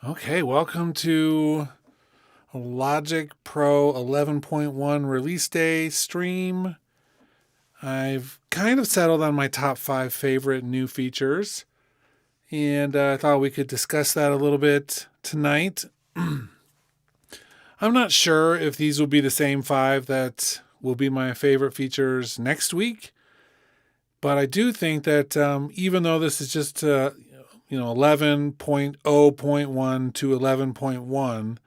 Okay, welcome to Logic Pro 11.1 release day stream. I've kind of settled on my top 5 favorite new features, and I thought we could discuss that a little bit tonight. I'm not sure if these will be the same 5 that will be my favorite features next week, but I do think that even though this is just 11.0.1 to 11.1,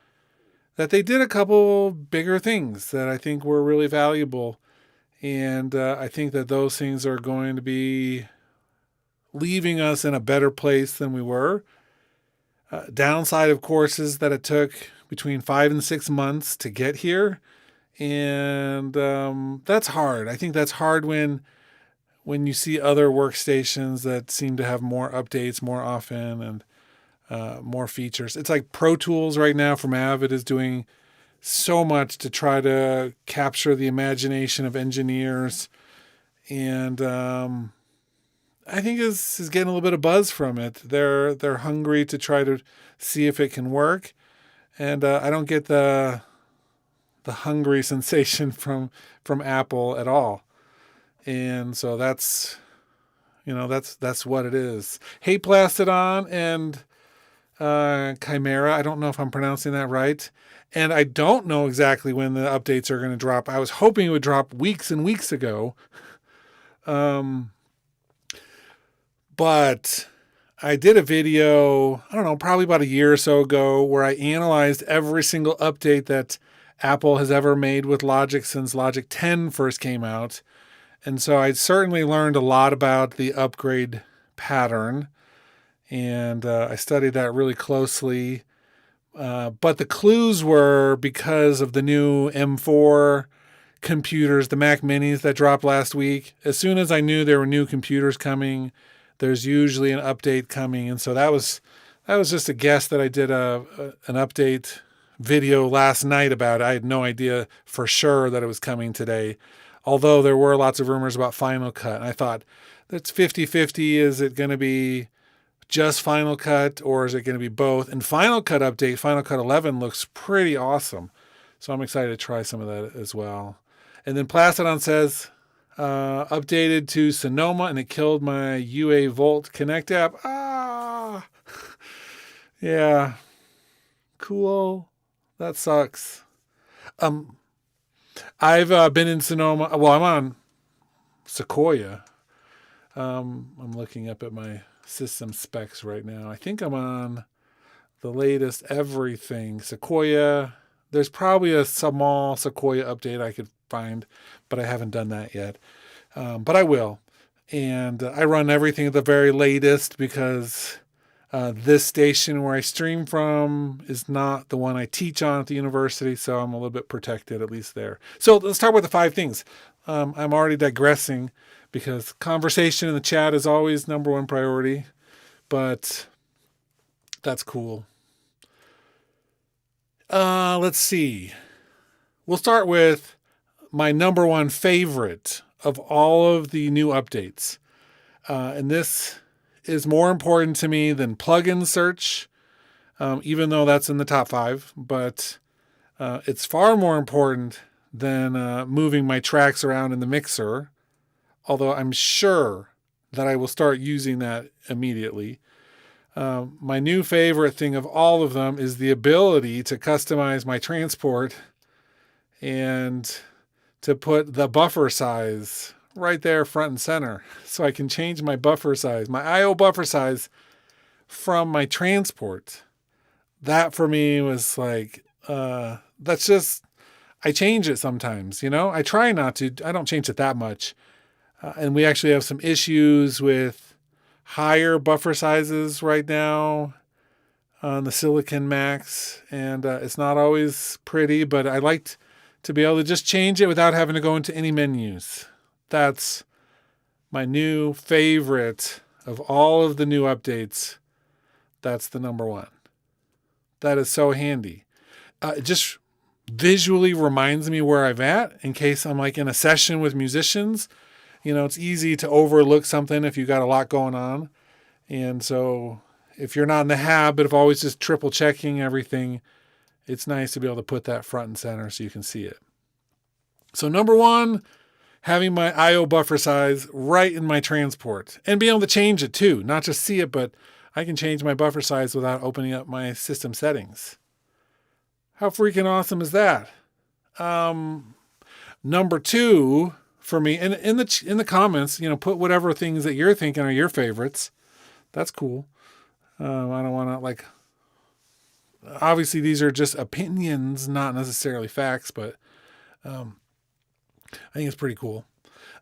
that they did a couple bigger things that I think were really valuable. And I think that those things are going to be leaving us in a better place than we were. Downside, of course, is that it took between 5 and 6 months to get here. And that's hard. I think that's hard when you see other workstations that seem to have more updates more often and more features. It's like Pro Tools right now from Avid is doing so much to try to capture the imagination of engineers. And I think is getting a little bit of buzz from it. They're hungry to try to see if it can work. And I don't get the hungry sensation from Apple at all. And so that's what it is. Hey, Plastodon and Chimera. I don't know if I'm pronouncing that right. And I don't know exactly when the updates are going to drop. I was hoping it would drop weeks and weeks ago. But I did a video, I don't know, probably about a year or so ago, where I analyzed every single update that Apple has ever made with Logic since Logic 10 first came out. And so I certainly learned a lot about the upgrade pattern. And I studied that really closely. But the clues were because of the new M4 computers, the Mac Minis that dropped last week. As soon as I knew there were new computers coming, there's usually an update coming. And so that was just a guess that I did an update video last night about it. I had no idea for sure that it was coming today. Although there were lots of rumors about Final Cut. And I thought, that's 50-50. Is it going to be just Final Cut or is it going to be both? And Final Cut update, Final Cut 11 looks pretty awesome. So I'm excited to try some of that as well. And then Plastodon says, updated to Sonoma and it killed my UA Volt Connect app. Ah, yeah, cool. That sucks. I've been in Sonoma. Well, I'm on Sequoia. I'm looking up at my system specs right now. I think I'm on the latest everything. Sequoia. There's probably a small Sequoia update I could find, but I haven't done that yet. But I will. And I run everything at the very latest because this station where I stream from is not the one I teach on at the university, so I'm a little bit protected, at least there. So let's start with the 5 things. I'm already digressing because conversation in the chat is always number one priority, but that's cool. Let's see. We'll start with my number one favorite of all of the new updates. And this is more important to me than plugin search, even though that's in the top 5. But it's far more important than moving my tracks around in the mixer, although I'm sure that I will start using that immediately. My new favorite thing of all of them is the ability to customize my transport and to put the buffer size right there front and center. So I can change my buffer size, my I/O buffer size from my transport. That for me was like, that's just, I change it sometimes, I try not to, I don't change it that much. And we actually have some issues with higher buffer sizes right now on the Silicon Max. And it's not always pretty, but I liked to be able to just change it without having to go into any menus. That's my new favorite of all of the new updates. That's the number one. That is so handy. It just visually reminds me where I'm at in case I'm like in a session with musicians. It's easy to overlook something if you got a lot going on. And so if you're not in the habit of always just triple checking everything, it's nice to be able to put that front and center so you can see it. So number one, having my I/O buffer size right in my transport and be able to change it too, not just see it, but I can change my buffer size without opening up my system settings. How freaking awesome is that? Number two for me, and in the comments, put whatever things that you're thinking are your favorites. That's cool. I don't want to obviously these are just opinions, not necessarily facts, but I think it's pretty cool.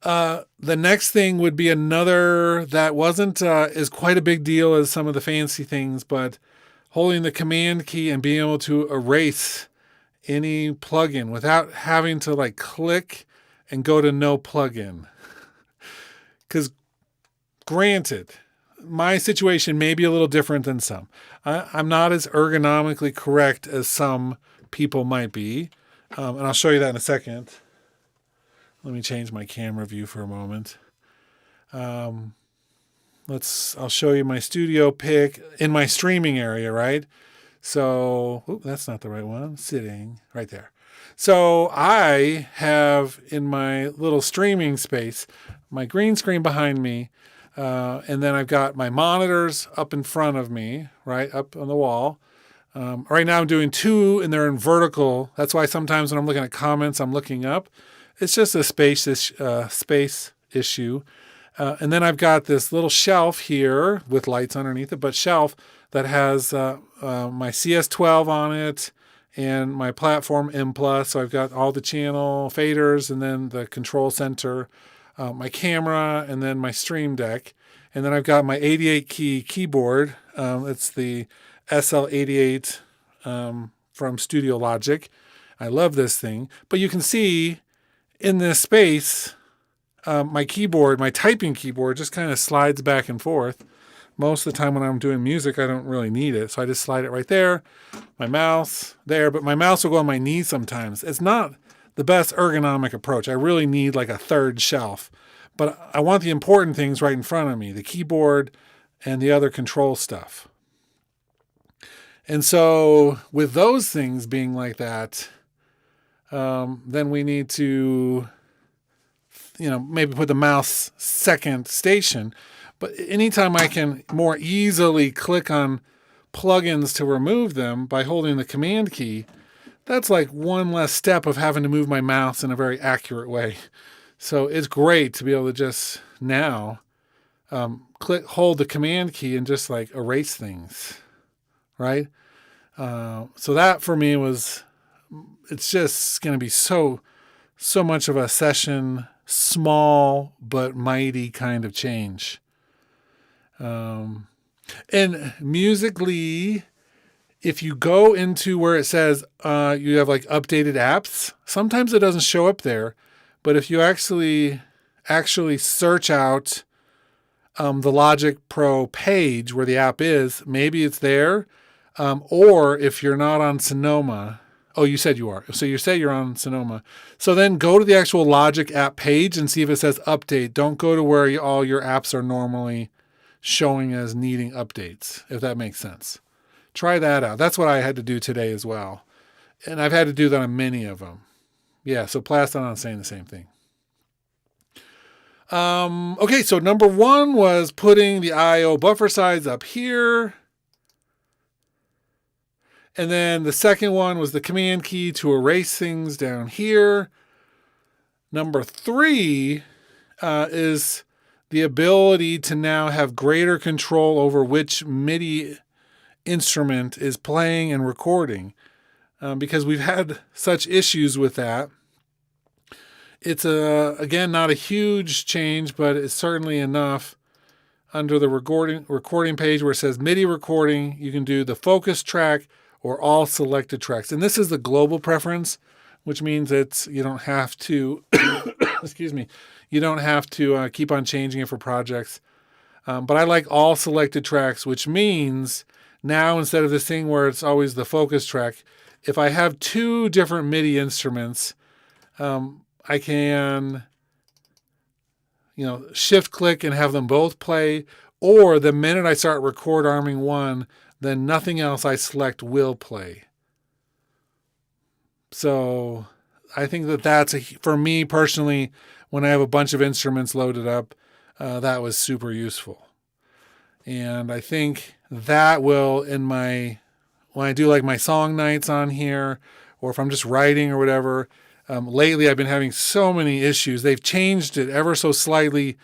The next thing would be another that wasn't as quite a big deal as some of the fancy things, but holding the command key and being able to erase any plugin without having to click and go to no plugin. Because granted, my situation may be a little different than some. I'm not as ergonomically correct as some people might be. And I'll show you that in a second. Let me change my camera view for a moment. I'll show you my studio pick in my streaming area, right? So, that's not the right one. Sitting right there. So I have in my little streaming space, my green screen behind me, and then I've got my monitors up in front of me, right up on the wall. Right now I'm doing two and they're in vertical. That's why sometimes when I'm looking at comments, I'm looking up. It's just a space issue. And then I've got this little shelf here with lights underneath it, but shelf that has my CS12 on it and my platform M+. So I've got all the channel faders and then the control center, my camera, and then my Stream Deck. And then I've got my 88 key keyboard. It's the SL88 from Studio Logic. I love this thing. But you can see in this space, my keyboard, my typing keyboard, just kind of slides back and forth. Most of the time when I'm doing music, I don't really need it. So I just slide it right there, my mouse there, but my mouse will go on my knee sometimes. It's not the best ergonomic approach. I really need a third shelf. But I want the important things right in front of me, the keyboard and the other control stuff. And so with those things being like that, then we need to, maybe put the mouse second station. But anytime I can more easily click on plugins to remove them by holding the command key, that's one less step of having to move my mouse in a very accurate way. So it's great to be able to just now hold the command key and just erase things, right? So that for me it's just going to be so much of a session, small but mighty kind of change. And musically, if you go into where it says you have updated apps, sometimes it doesn't show up there. But if you actually search out the Logic Pro page where the app is, maybe it's there. Or if you're not on Sonoma, you said you are. So you say you're on Sonoma. So then go to the actual Logic app page and see if it says update. Don't go to where all your apps are normally showing as needing updates, if that makes sense. Try that out. That's what I had to do today as well. And I've had to do that on many of them. Yeah, so Plastodon's saying the same thing. Okay, so number one was putting the I/O buffer size up here. And then the second one was the command key to erase things down here. Number three is the ability to now have greater control over which MIDI instrument is playing and recording. Because we've had such issues with that. It's again not a huge change, but it's certainly enough. Under the recording page where it says MIDI recording, you can do the focus track or all selected tracks. And this is the global preference, which means you don't have to excuse me, you don't have to keep on changing it for projects. But I like all selected tracks, which means now instead of this thing where it's always the focus track, if I have two different MIDI instruments, I can, shift click and have them both play, or the minute I start record arming one, then nothing else I select will play. So I think that's for me personally, when I have a bunch of instruments loaded up, that was super useful. And I think that will, when I do like my song nights on here, or if I'm just writing or whatever, lately I've been having so many issues. They've changed it ever so slightly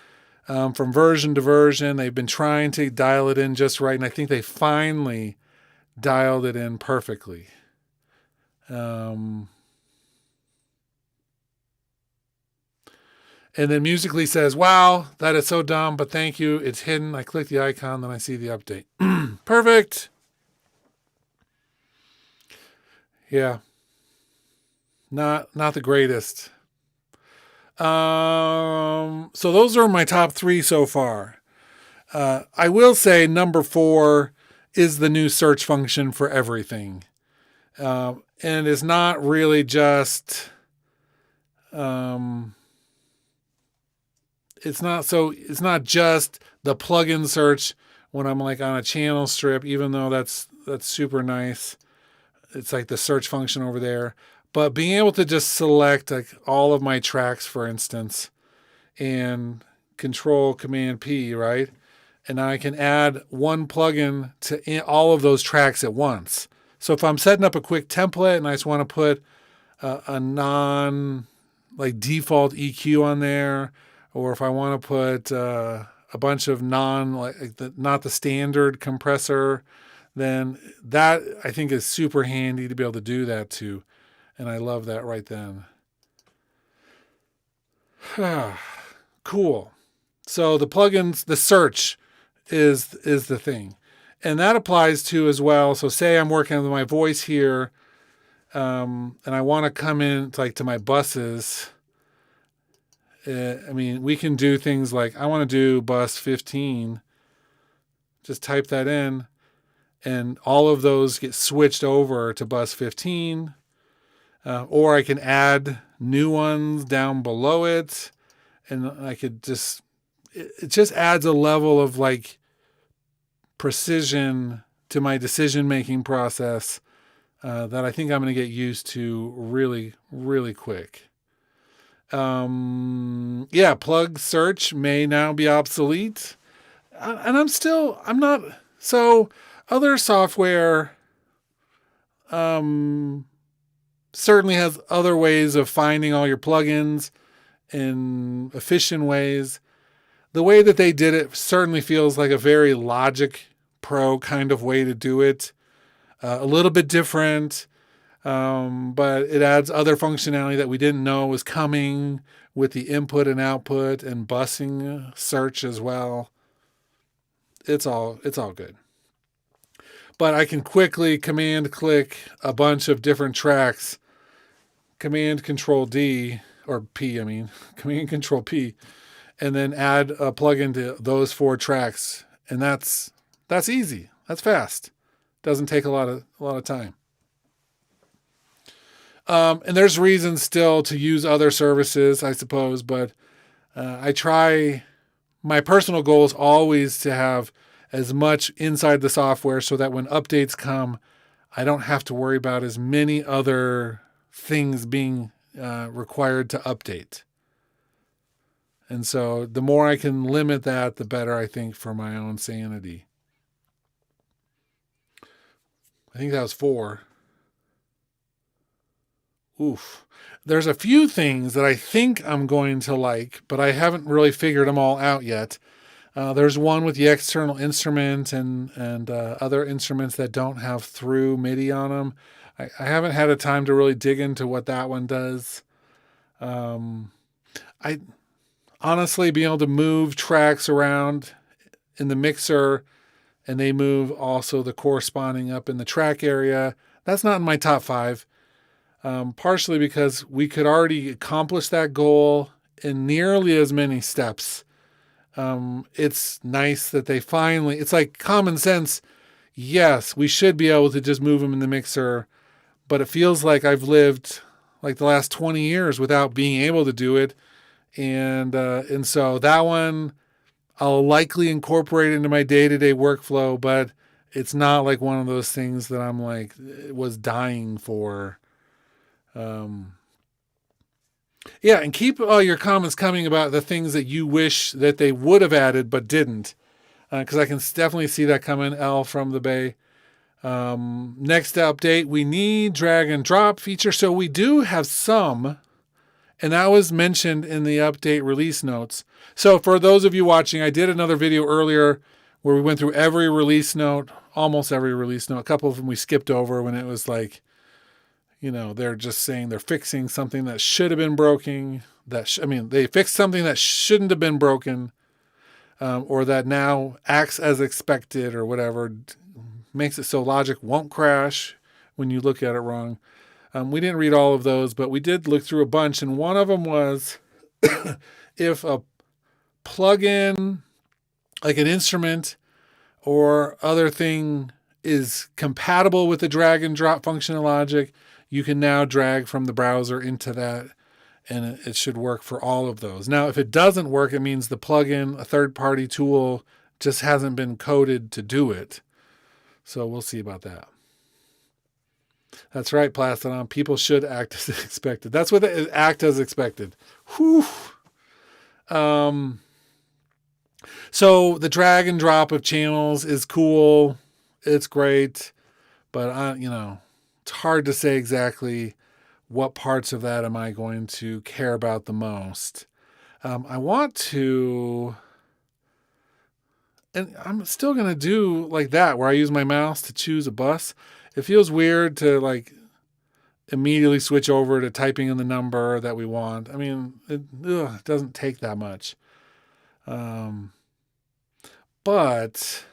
from version to version. They've been trying to dial it in just right, and I think they finally dialed it in perfectly. And then Musically says, wow, that is so dumb, but thank you. It's hidden. I click the icon, then I see the update. Perfect. Yeah. Not the greatest. So those are my top 3 so far. I will say number 4 is the new search function for everything. And it's not really just... it's not just the plugin search when I'm like on a channel strip, even though that's super nice. It's like the search function over there, but being able to just select like all of my tracks, for instance, and Control Command P, right? And I can add one plugin to all of those tracks at once. So if I'm setting up a quick template and I just want to put a non like default EQ on there, or if I want to put a bunch of not the standard compressor, then that I think is super handy to be able to do that too. And I love that right then. Cool. So the plugins, the search is the thing. And that applies to as well. So say I'm working with my voice here, and I want to come in to my buses. We can do things like I want to do bus 15. Just type that in, and all of those get switched over to bus 15. Or I can add new ones down below it, and I could it just adds a level of like precision to my decision-making process that I think I'm going to get used to really, really quick. Plug search may now be obsolete. And I'm not, so other software certainly has other ways of finding all your plugins in efficient ways. The way that they did it certainly feels like a very Logic Pro kind of way to do it. A little bit different, but it adds other functionality that we didn't know was coming with the input and output and busing search as well. It's all good. But I can quickly command click a bunch of different tracks, command control D, or P, command control P, and then add a plugin to those 4 tracks. And that's easy. That's fast. Doesn't take a lot of time. And there's reasons still to use other services, I suppose, but my personal goal is always to have as much inside the software so that when updates come, I don't have to worry about as many other things being required to update. And so the more I can limit that, the better, I think, for my own sanity. I think that was 4. Oof. There's a few things that I think I'm going to like, but I haven't really figured them all out yet. There's one with the external instrument and other instruments that don't have through MIDI on them. I haven't had a time to really dig into what that one does. I honestly, being able to move tracks around in the mixer, and they move also the corresponding up in the track area, that's not in my top 5. Partially because we could already accomplish that goal in nearly as many steps. It's nice that they finally, it's like common sense. Yes, we should be able to just move them in the mixer, but it feels like I've lived like the last 20 years without being able to do it. And so that one, I'll likely incorporate it into my day-to-day workflow, but it's not like one of those things that I'm like was dying for. Yeah, and keep all your comments coming about the things that you wish that they would have added but didn't, because I can definitely see that coming. L from the Bay. Next update, we need drag and drop feature. So we do have some, and that was mentioned in the update release notes. So for those of you watching, I did another video earlier where we went through every release note, almost every release note. A couple of them we skipped over when it was like, they're just saying they're fixing something that should have been broken. They fixed something that shouldn't have been broken, or that now acts as expected or whatever, makes it so Logic won't crash when you look at it wrong. We didn't read all of those, but we did look through a bunch, and one of them was if a plugin, like an instrument or other thing, is compatible with the drag and drop function in Logic, you can now drag from the browser into that, and it should work for all of those. Now, if it doesn't work, it means the plugin, a third-party tool, just hasn't been coded to do it. So we'll see about that. That's right, Plastodon. People should act as expected. That's what act as expected. Whew. So the drag and drop of channels is cool. It's great. But, it's hard to say exactly what parts of that am I going to care about the most. I want to... And I'm still going to do like that, where I use my mouse to choose a bus. It feels weird to like immediately switch over to typing in the number that we want. I mean, it doesn't take that much. But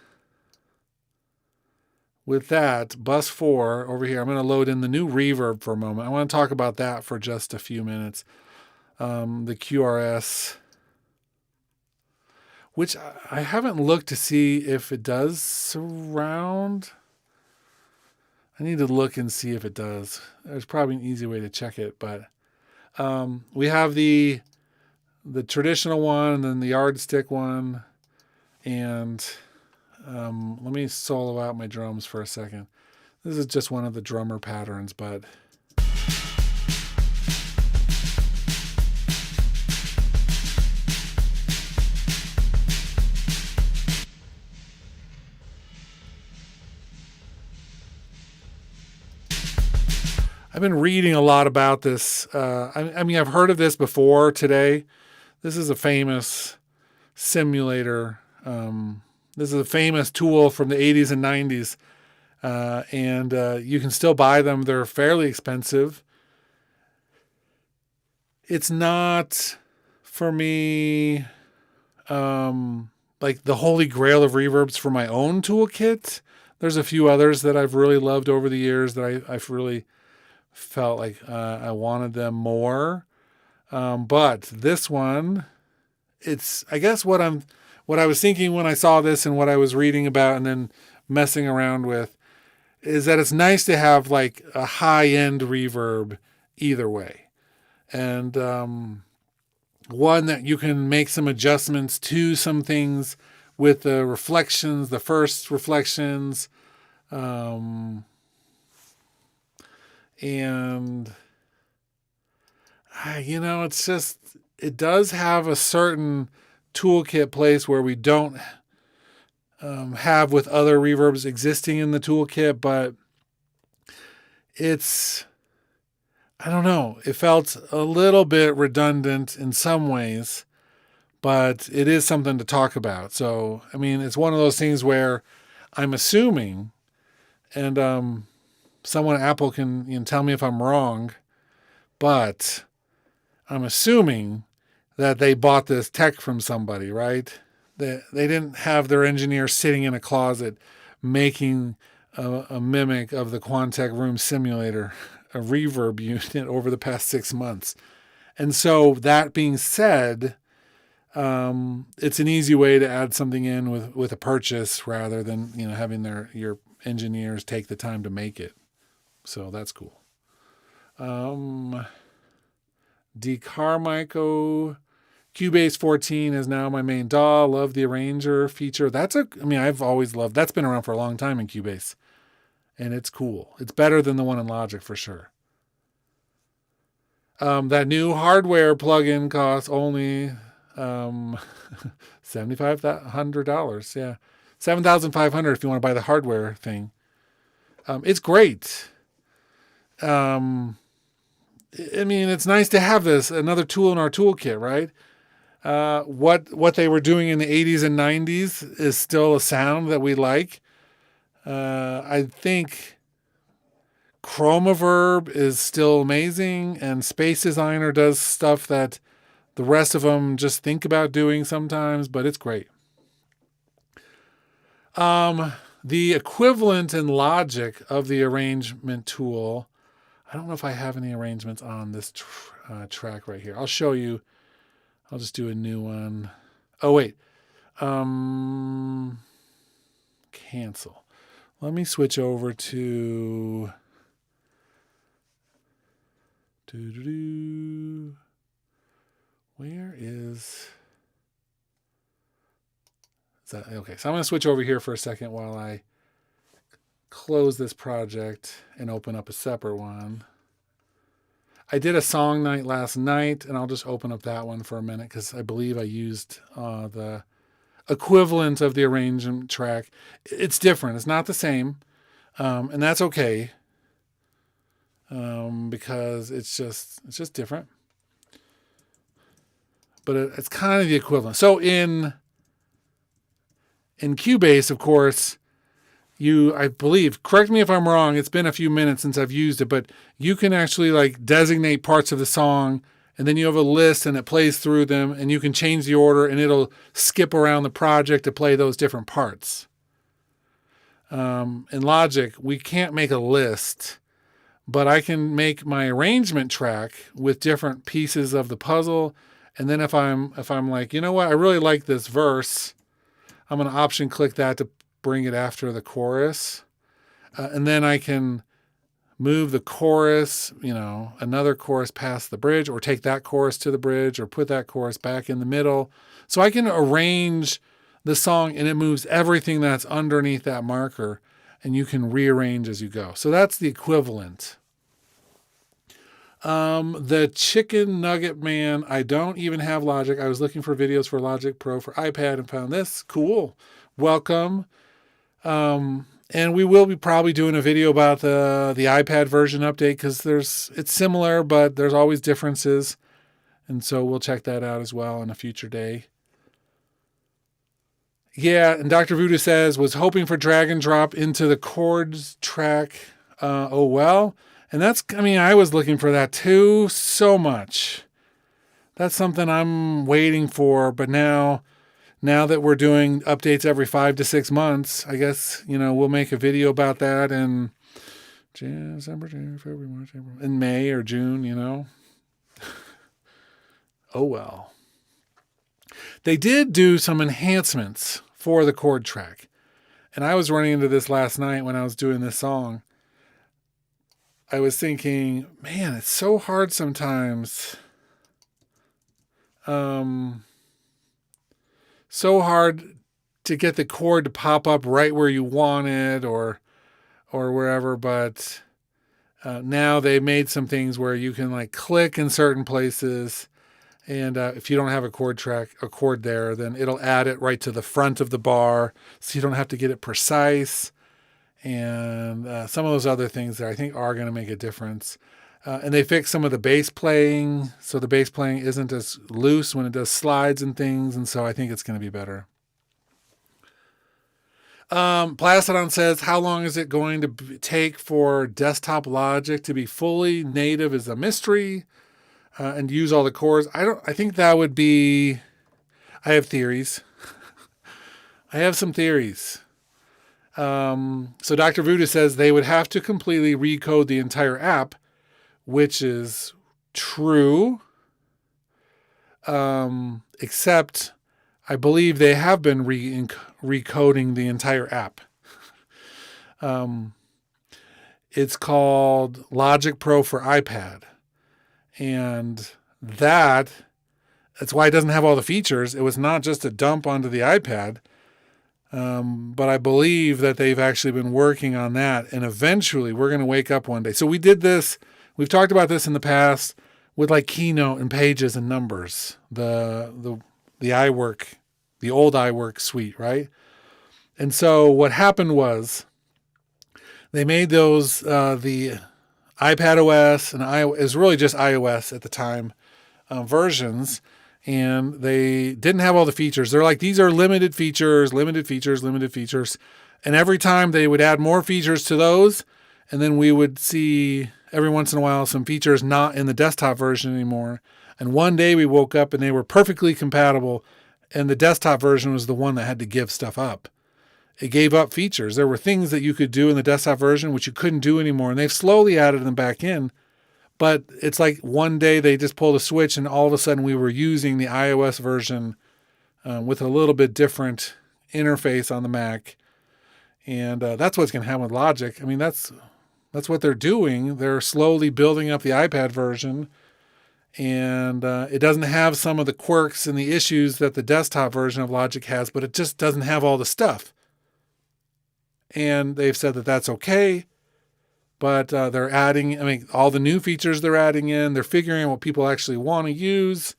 with that, bus 4 over here, I'm going to load in the new reverb for a moment. I want to talk about that for just a few minutes. The QRS, which I haven't looked to see if it does surround. I need to look and see if it does. There's probably an easy way to check it, but we have the traditional one and then the yardstick one. And let me solo out my drums for a second. This is just one of the drummer patterns, but... I've been reading a lot about this. I've heard of this before today. This is a famous simulator. This is a famous tool from the 80s and 90s. And you can still buy them. They're fairly expensive. It's not, for me, like the holy grail of reverbs for my own toolkit. There's a few others that I've really loved over the years that I've really felt like I wanted them more. But this one, it's, I guess what I was thinking when I saw this and what I was reading about and then messing around with is that it's nice to have like a high-end reverb either way. And one that you can make some adjustments to some things with the reflections, the first reflections, and it's just, it does have a certain toolkit place where we don't have with other reverbs existing in the toolkit, but it's, I don't know, it felt a little bit redundant in some ways, but it is something to talk about. So, I mean, it's one of those things where I'm assuming, and someone at Apple can tell me if I'm wrong, but I'm assuming that they bought this tech from somebody, right? They didn't have their engineer sitting in a closet making a mimic of the Quantec room simulator, a reverb unit over the past 6 months. And so that being said, it's an easy way to add something in with a purchase rather than, having your engineers take the time to make it. So that's cool. D. Carmichael, Cubase 14 is now my main DAW. Love the arranger feature. I've always loved, that's been around for a long time in Cubase. And it's cool. It's better than the one in Logic for sure. That new hardware plugin costs only $7,500. Yeah. $7,500 if you want to buy the hardware thing. It's great. It's nice to have another tool in our toolkit, right? What they were doing in the 80s and 90s is still a sound that we like. I think Chromaverb is still amazing, and Space Designer does stuff that the rest of them just think about doing sometimes, but it's great. The equivalent in Logic of the arrangement tool, I don't know if I have any arrangements on this track right here. I'll show you. I'll just do a new one. Oh, wait. Cancel. Let me switch over to... Where is that? Okay, so I'm going to switch over here for a second while I close this project and open up a separate one. I did a song night last night, and I'll just open up that one for a minute because I believe I used the equivalent of the arrangement track. It's different. It's not the same, and that's okay because it's just different. But it's kind of the equivalent. So in Cubase, of course, I believe, correct me if I'm wrong, it's been a few minutes since I've used it, but you can actually like designate parts of the song, and then you have a list and it plays through them, and you can change the order and it'll skip around the project to play those different parts. In Logic, we can't make a list, but I can make my arrangement track with different pieces of the puzzle. And then if I'm like, you know what, I really like this verse, I'm going to option click that to bring it after the chorus. And then I can move the chorus, another chorus past the bridge, or take that chorus to the bridge, or put that chorus back in the middle. So I can arrange the song and it moves everything that's underneath that marker, and you can rearrange as you go. So that's the equivalent. The Chicken Nugget Man, I don't even have Logic. I was looking for videos for Logic Pro for iPad and found this. Cool. Welcome. And we will be probably doing a video about the iPad version update because it's similar, but there's always differences. And so we'll check that out as well on a future day. Yeah, and Dr. Voodoo says, was hoping for drag and drop into the chords track. Oh, well. And I was looking for that too so much. That's something I'm waiting for. But now that we're doing updates every 5 to 6 months, I guess, we'll make a video about that in December, January, February, March, April, in May or June, Oh, well. They did do some enhancements for the chord track. And I was running into this last night when I was doing this song. I was thinking, man, it's so hard sometimes. So hard to get the chord to pop up right where you want it or wherever. But now they made some things where you can like click in certain places. And if you don't have a chord there, then it'll add it right to the front of the bar. So you don't have to get it precise. And some of those other things that I think are going to make a difference. And they fixed some of the bass playing, so the bass playing isn't as loose when it does slides and things, and so I think it's going to be better. Plastodon says, how long is it going to take for desktop Logic to be fully native is a mystery, and use all the chords. I think that would be, I have theories. I have some theories. So Dr. Voodoo says they would have to completely recode the entire app, which is true. Except I believe they have been recoding the entire app. It's called Logic Pro for iPad. And that That's why it doesn't have all the features. It was not just a dump onto the iPad. But I believe that they've actually been working on that. And eventually we're going to wake up one day. So we did this. We've talked about this in the past with like Keynote and Pages and Numbers, the iWork, the old iWork suite, right? And so what happened was they made those, the iPad OS and iOS, it was really just iOS at the time, versions, and they didn't have all the features. They're like, these are limited features. And every time they would add more features to those, and then we would see every once in a while some features not in the desktop version anymore. And one day we woke up and they were perfectly compatible, and the desktop version was the one that had to give stuff up. It gave up features. There were things that you could do in the desktop version which you couldn't do anymore, and they've slowly added them back in. But it's like one day they just pulled a switch and all of a sudden we were using the iOS version with a little bit different interface on the Mac. And that's what's going to happen with Logic. I mean, that's what they're doing. They're slowly building up the iPad version. And it doesn't have some of the quirks and the issues that the desktop version of Logic has, but it just doesn't have all the stuff. And they've said that that's okay. But they're adding, I mean, all the new features they're adding in. They're figuring out what people actually want to use.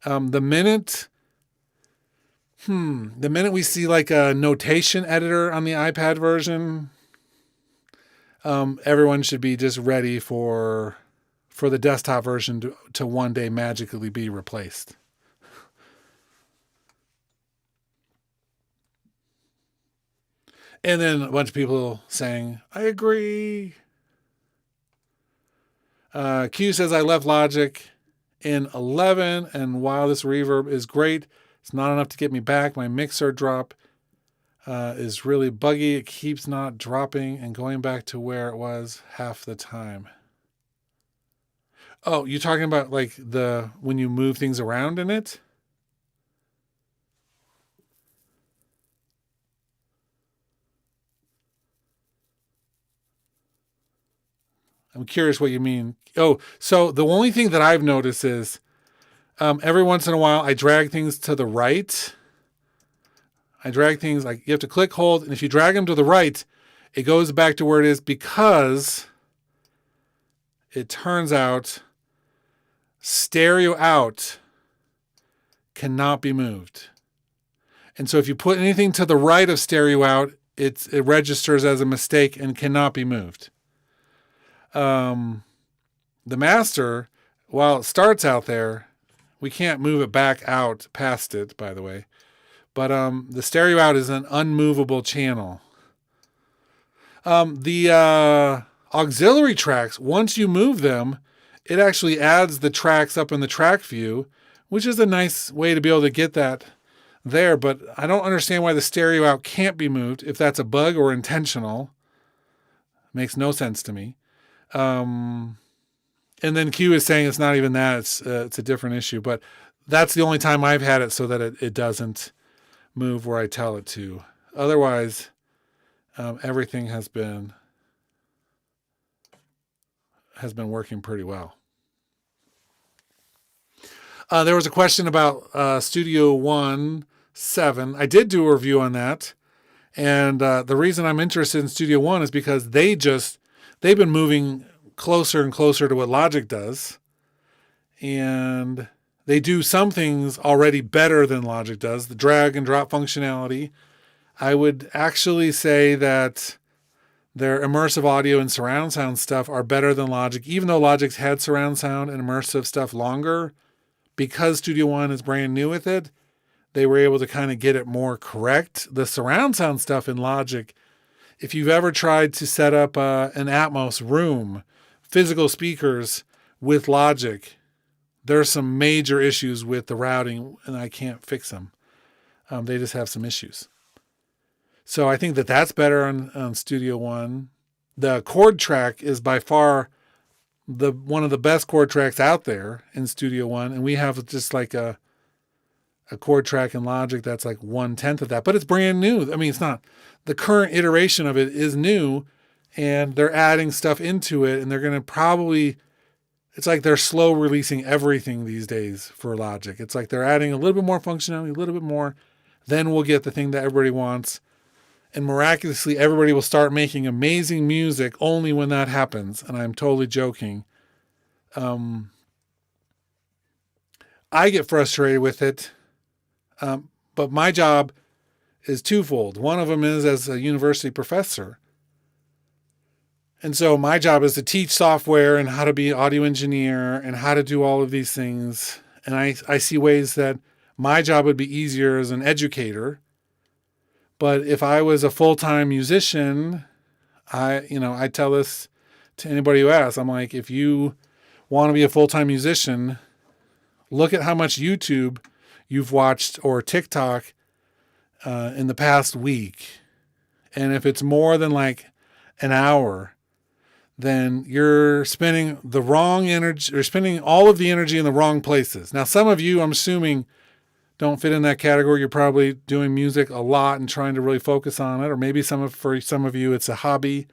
The minute we see like a notation editor on the iPad version, everyone should be just ready for the desktop version to one day magically be replaced. And then a bunch of people saying, I agree. Q says, I left Logic in 11, and while this reverb is great, it's not enough to get me back. My mixer drop is really buggy. It keeps not dropping and going back to where it was half the time. Oh, you're talking about like when you move things around in it? I'm curious what you mean. Oh, so the only thing that I've noticed is every once in a while I drag things to the right. I drag things like you have to click, hold, and if you drag them to the right, it goes back to where it is because it turns out stereo out cannot be moved. And so if you put anything to the right of stereo out, it registers as a mistake and cannot be moved. The master, while it starts out there, we can't move it back out past it, by the way. But the stereo out is an unmovable channel. The auxiliary tracks, once you move them, it actually adds the tracks up in the track view, which is a nice way to be able to get that there. But I don't understand why the stereo out can't be moved, if that's a bug or intentional. Makes no sense to me. And then Q is saying it's not even that, it's a different issue, but that's the only time I've had it so that it doesn't move where I tell it to. Otherwise, everything has been working pretty well. There was a question about Studio One 7. I did do a review on that, and the reason I'm interested in Studio One is because they've been moving closer and closer to what Logic does. And they do some things already better than Logic does. The drag and drop functionality. I would actually say that their immersive audio and surround sound stuff are better than Logic. Even though Logic's had surround sound and immersive stuff longer, because Studio One is brand new with it, they were able to kind of get it more correct. The surround sound stuff in Logic, if you've ever tried to set up an Atmos room, physical speakers with Logic, there's some major issues with the routing, and I can't fix them. They just have some issues. So I think that that's better on Studio One. The chord track is by far one of the best chord tracks out there in Studio One, and we have just like a chord track in Logic that's like 1/10 of that, but it's brand new. I mean, it's not, the current iteration of it is new, and they're adding stuff into it, and they're going to probably, it's like they're slow releasing everything these days for Logic. It's like they're adding a little bit more functionality, a little bit more. Then we'll get the thing that everybody wants. And miraculously, everybody will start making amazing music only when that happens. And I'm totally joking. I get frustrated with it. But my job is twofold. One of them is as a university professor. And so my job is to teach software and how to be an audio engineer and how to do all of these things. And I see ways that my job would be easier as an educator. But if I was a full-time musician, I tell this to anybody who asks. I'm like, if you want to be a full-time musician, look at how much YouTube you've watched or TikTok in the past week. And if it's more than like an hour, then you're spending the wrong energy, or spending all of the energy in the wrong places. Now, some of you, I'm assuming, don't fit in that category. You're probably doing music a lot and trying to really focus on it. Or maybe for some of you, it's a hobby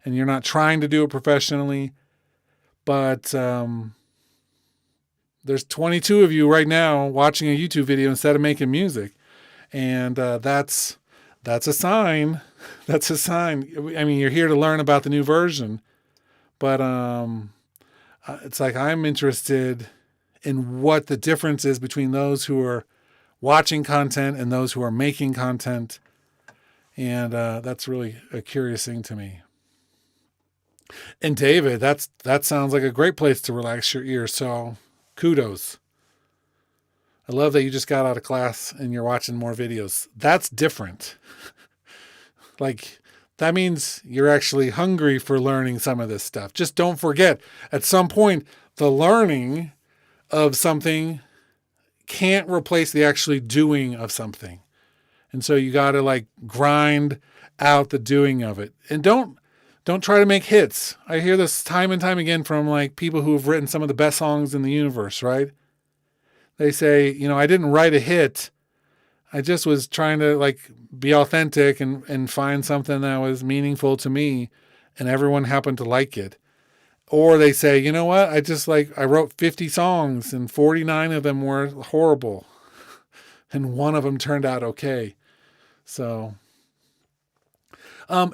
and you're not trying to do it professionally. But there's 22 of you right now watching a YouTube video instead of making music. And that's a sign. That's a sign. I mean, you're here to learn about the new version. But it's like I'm interested in what the difference is between those who are watching content and those who are making content. And that's really a curious thing to me. And David, that sounds like a great place to relax your ears. So kudos. I love that you just got out of class and you're watching more videos. That's different. Like, that means you're actually hungry for learning some of this stuff. Just don't forget, at some point, the learning of something can't replace the actually doing of something. And so you got to like grind out the doing of it. And don't try to make hits. I hear this time and time again from like people who have written some of the best songs in the universe, right? They say, I didn't write a hit. I just was trying to like be authentic and find something that was meaningful to me, and everyone happened to like it. Or they say, you know what? I wrote 50 songs and 49 of them were horrible and one of them turned out okay. So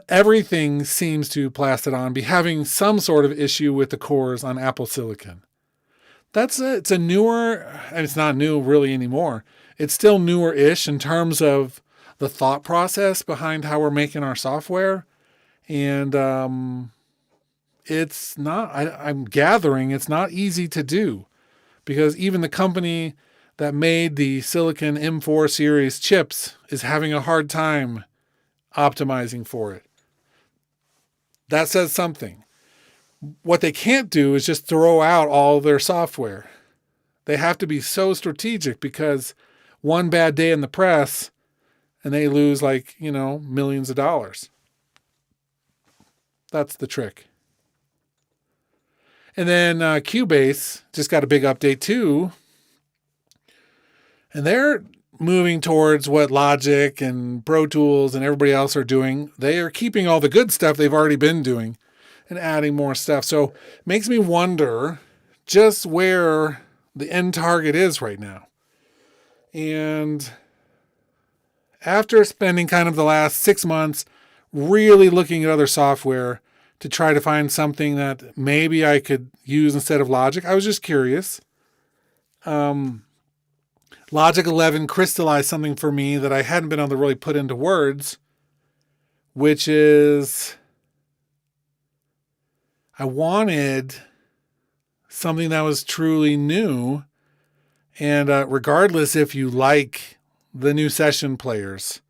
everything seems to Plastidon be having some sort of issue with the cores on Apple Silicon. It's a newer, and it's not new really anymore. It's still newer-ish in terms of the thought process behind how we're making our software. And it's not, I'm gathering it's not easy to do, because even the company that made the Silicon M4 series chips is having a hard time optimizing for it. That says something. What they can't do is just throw out all their software. They have to be so strategic, because one bad day in the press and they lose millions of dollars. That's the trick. And then Cubase just got a big update too. And they're moving towards what Logic and Pro Tools and everybody else are doing. They are keeping all the good stuff they've already been doing and adding more stuff. So it makes me wonder just where the end target is right now. And after spending kind of the last 6 months really looking at other software to try to find something that maybe I could use instead of Logic, I was just curious. Logic 11 crystallized something for me that I hadn't been able to really put into words, which is I wanted something that was truly new. And regardless if you like the new session players,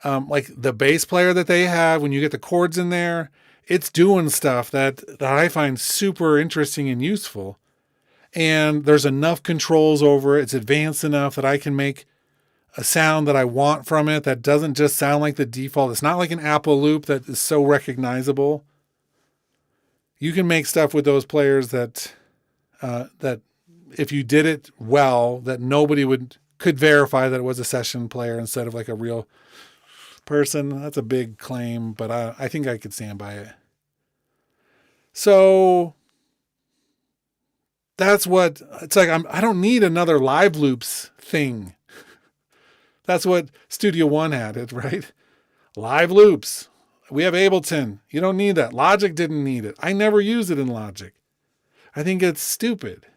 like the bass player that they have, when you get the chords in there, it's doing stuff that I find super interesting and useful. And there's enough controls over it. It's advanced enough that I can make a sound that I want from it that doesn't just sound like the default. It's not like an Apple loop that is so recognizable. You can make stuff with those players that if you did it well, that nobody could verify that it was a session player instead of like a real person. That's a big claim, but I think I could stand by it. So That's what it's like. I don't need another Live Loops thing. That's what Studio One had it, right? Live Loops. We have Ableton. You don't need that. Logic didn't need it. I never use it in Logic. I think it's stupid.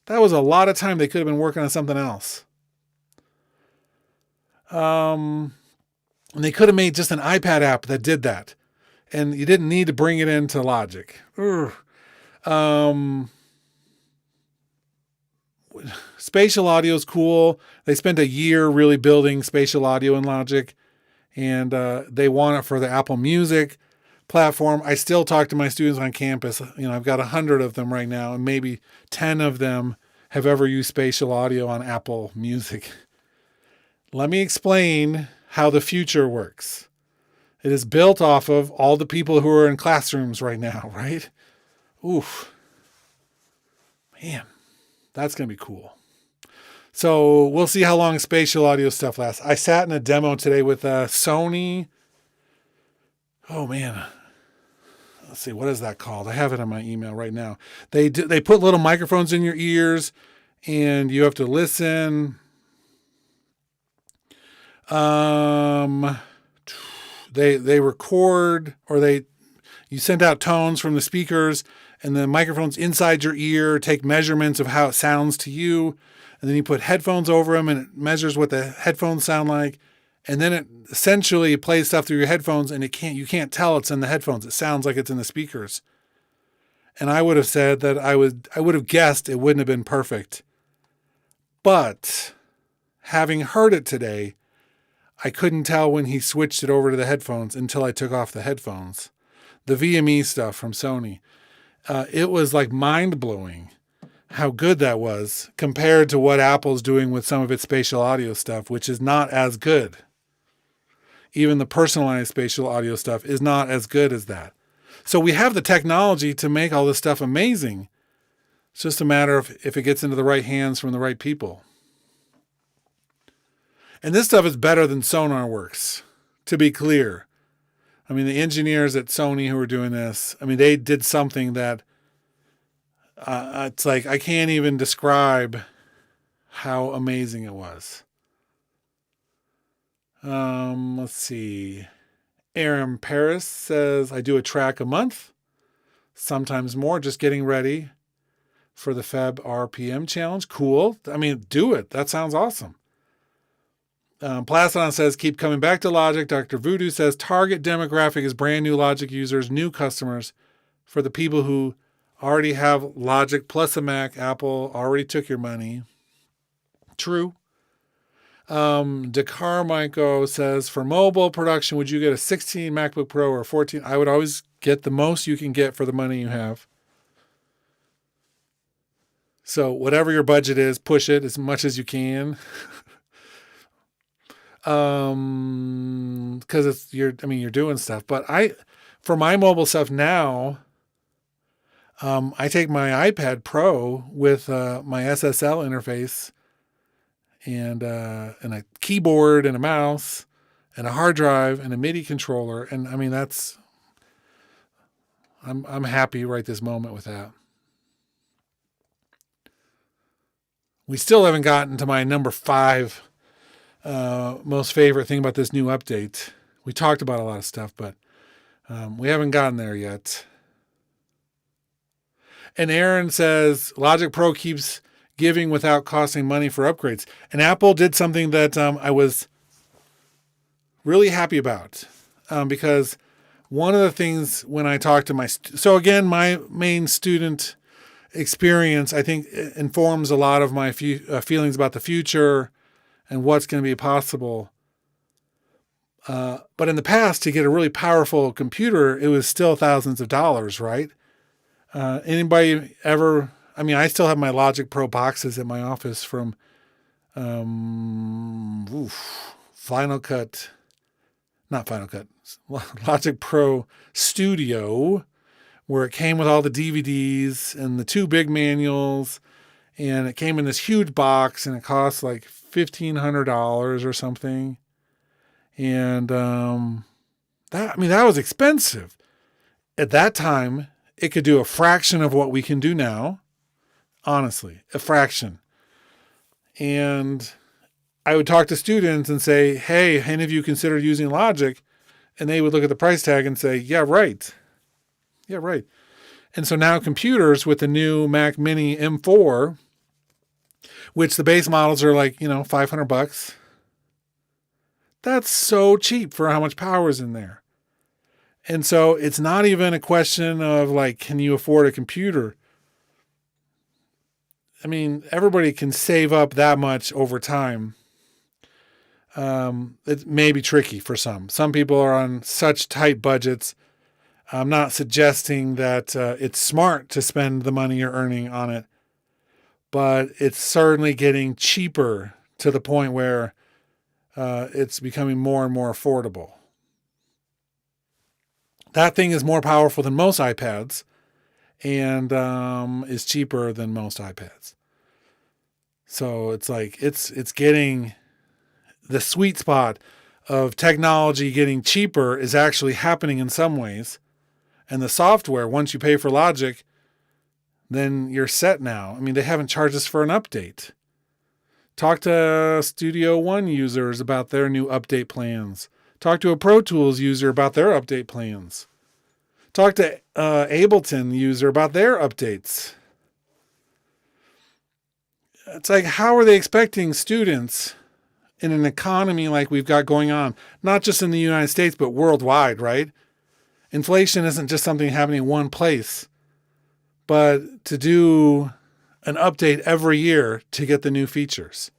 That was a lot of time they could have been working on something else. And they could have made just an iPad app that did that. And you didn't need to bring it into Logic. Spatial audio is cool. They spent a year really building spatial audio in Logic. And they want it for the Apple Music platform. I still talk to my students on campus. I've got 100 of them right now, and maybe 10 of them have ever used spatial audio on Apple Music. Let me explain how the future works. It is built off of all the people who are in classrooms right now, right? Oof. Man, that's going to be cool. So we'll see how long spatial audio stuff lasts. I sat in a demo today with Sony. Oh, man. Let's see. What is that called? I have it on my email right now. They put little microphones in your ears, and you have to listen. They record, or you send out tones from the speakers, and the microphones inside your ear take measurements of how it sounds to you. And then you put headphones over them, and it measures what the headphones sound like. And then it essentially plays stuff through your headphones, and you can't tell it's in the headphones. It sounds like it's in the speakers. And I would have said that I would have guessed it wouldn't have been perfect. But having heard it today, I couldn't tell when he switched it over to the headphones until I took off the headphones. The VME stuff from Sony. It was like mind-blowing how good that was compared to what Apple's doing with some of its spatial audio stuff, which is not as good. Even the personalized spatial audio stuff is not as good as that. So we have the technology to make all this stuff amazing. It's just a matter of if it gets into the right hands from the right people. And this stuff is better than Sonar works, to be clear. I mean, the engineers at Sony who are doing this, they did something that it's like I can't even describe how amazing it was. Let's see. Aaron Paris says, I do a track a month, sometimes more, just getting ready for the Feb RPM challenge. Cool. Do it. That sounds awesome. Plastodon says, keep coming back to Logic. Dr. Voodoo says, target demographic is brand new Logic users, new customers. For the people who already have Logic plus a Mac, Apple already took your money. True. DeCarmichael says, for mobile production, would you get a 16 MacBook Pro or 14? I would always get the most you can get for the money you have. So whatever your budget is, push it as much as you can. Because you're doing stuff. But for my mobile stuff now, I take my iPad Pro with my SSL interface and a keyboard and a mouse and a hard drive and a MIDI controller. And I'm happy right this moment with that. We still haven't gotten to my number 5 most favorite thing about this new update. We talked about a lot of stuff, but we haven't gotten there yet. And Aaron says, Logic Pro keeps giving without costing money for upgrades. And Apple did something that I was really happy about. Because one of the things when I talked to so again, my main student experience, I think, informs a lot of my feelings about the future and what's going to be possible. But in the past, to get a really powerful computer, it was still thousands of dollars, right? Anybody ever... I still have my Logic Pro boxes in my office from Logic Pro Studio, where it came with all the DVDs and the 2 big manuals, and it came in this huge box, and it cost like $1,500 or something. And that was expensive. At that time, it could do a fraction of what we can do now. honestly, a fraction. And I would talk to students and say, hey, any of you considered using Logic? And they would look at the price tag and say, yeah, right. Yeah, right. And so now computers with the new Mac Mini M4, which the base models are like, $500. That's so cheap for how much power is in there. And so it's not even a question of like, can you afford a computer? I mean, everybody can save up that much over time. It may be tricky for some. Some people are on such tight budgets. I'm not suggesting that it's smart to spend the money you're earning on it, but it's certainly getting cheaper to the point where it's becoming more and more affordable. That thing is more powerful than most iPads and is cheaper than most iPads. So it's like it's getting the sweet spot of technology getting cheaper is actually happening in some ways. And the software, once you pay for Logic, then you're set now. I mean, they haven't charged us for an update. Talk to Studio One users about their new update plans. Talk to a Pro Tools user about their update plans. Talk to Ableton user about their updates. It's like, how are they expecting students in an economy like we've got going on, not just in the United States, but worldwide, right? Inflation isn't just something happening in one place, but to do an update every year to get the new features.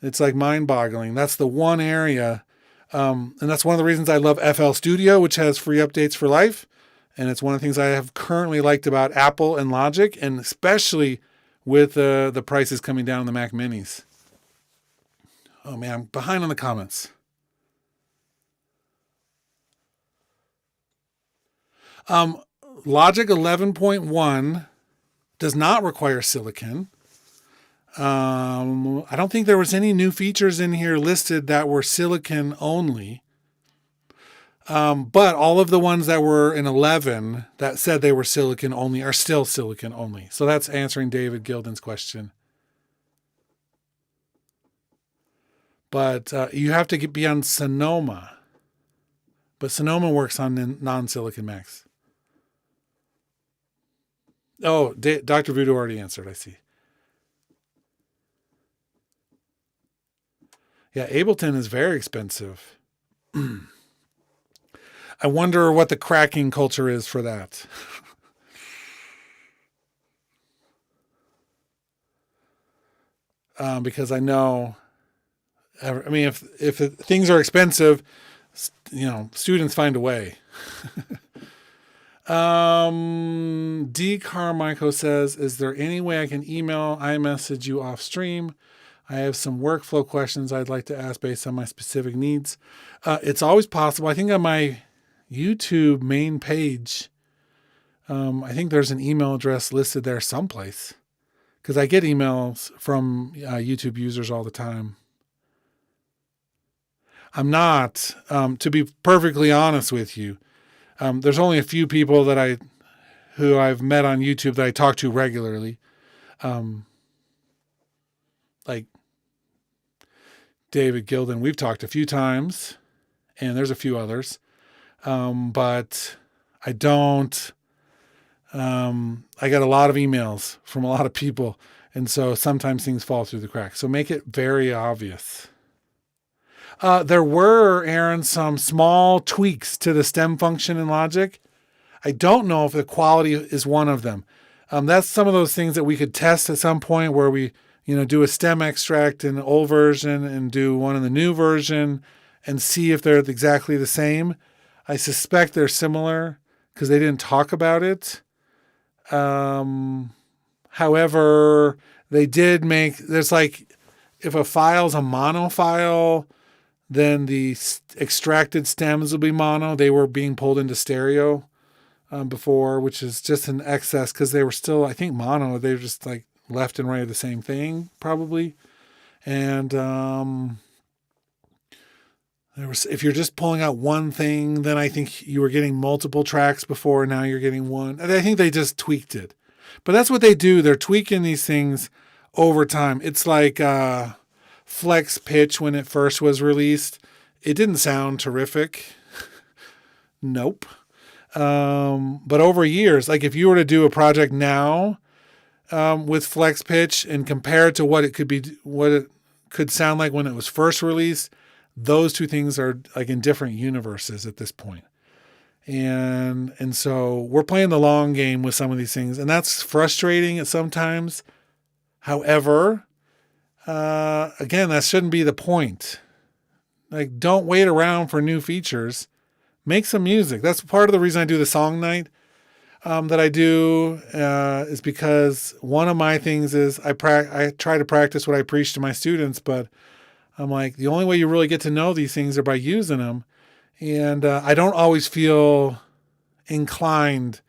It's like mind-boggling. That's the one area, and that's one of the reasons I love FL Studio, which has free updates for life. And it's one of the things I have currently liked about Apple and Logic, and especially with the prices coming down on the Mac Minis. Oh man, I'm behind on the comments. Logic 11.1 does not require silicon. I don't think there was any new features in here listed that were silicon only. But all of the ones that were in 11 that said they were silicon only are still silicon only. So that's answering David Gilden's question. But you have to be on Sonoma. But Sonoma works on non-silicon Macs. Oh, Dr. Voodoo already answered, I see. Yeah, Ableton is very expensive. I wonder what the cracking culture is for that. Because I know, I mean, if things are expensive, students find a way. D. Carmichael says, is there any way I can email iMessage you off stream? I have some workflow questions I'd like to ask based on my specific needs. It's always possible. I think on my YouTube main page, I think there's an email address listed there someplace, because I get emails from YouTube users all the time. I'm not, to be perfectly honest with you, there's only a few people who I've met on YouTube that I talk to regularly. Like David Gilden, we've talked a few times, and there's a few others. But I don't, I get a lot of emails from a lot of people. And so sometimes things fall through the cracks. So make it very obvious. There were, Aaron, some small tweaks to the stem function in Logic. I don't know if the quality is one of them. That's some of those things that we could test at some point where we, do a stem extract in the old version and do one in the new version and see if they're exactly the same. I suspect they're similar because they didn't talk about it. However, they did there's like, if a file's a mono file, then the extracted stems will be mono. They were being pulled into stereo before, which is just an excess because they were still, I think, mono. They were just like left and right of the same thing, probably. And if you're just pulling out one thing, then I think you were getting multiple tracks before. Now you're getting one. I think they just tweaked it. But that's what they do. They're tweaking these things over time. It's like Flex Pitch when it first was released. It didn't sound terrific. Nope. But over years, like if you were to do a project now with Flex Pitch and compare it to what it could sound like when it was first released, those two things are like in different universes at this point. And so we're playing the long game with some of these things, and that's frustrating at sometimes. However, again, that shouldn't be the point. Like, don't wait around for new features. Make some music. That's part of the reason I do the song night that I do is because one of my things is I try to practice what I preach to my students, but I'm like, the only way you really get to know these things are by using them. And I don't always feel inclined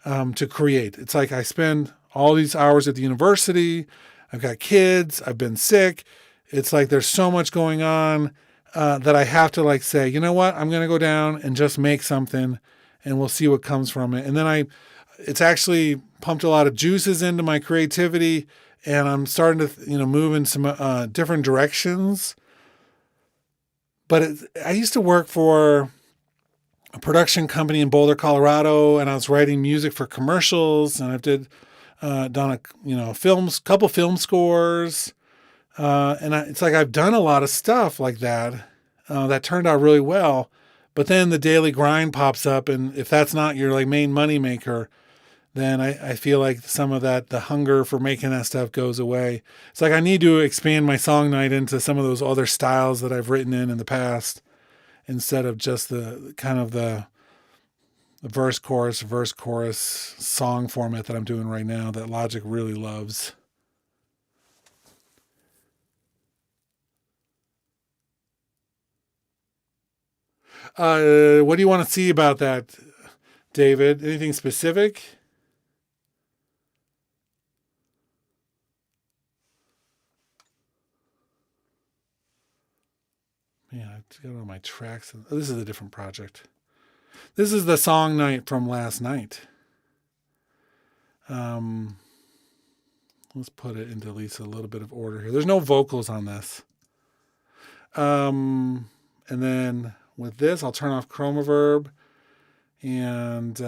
to create. It's like I spend all these hours at the university. I've got kids. I've been sick. It's like there's so much going on that I have to like say, you know what? I'm going to go down and just make something and we'll see what comes from it. And then it's actually pumped a lot of juices into my creativity and I'm starting to, move in some different directions. But I used to work for a production company in Boulder, Colorado, and I was writing music for commercials, and I've done couple film scores, and it's like I've done a lot of stuff like that that turned out really well. But then the daily grind pops up, and if that's not your like main money maker, then I feel like some of the hunger for making that stuff goes away. It's like I need to expand my song night into some of those other styles that I've written in the past instead of just the verse, chorus song format that I'm doing right now that Logic really loves. What do you want to see about that, David? Anything specific? Man, I've got all my tracks. This is a different project. This is the song night from last night. Let's put it into at least a little bit of order here. There's no vocals on this. And then with this, I'll turn off Chromaverb. And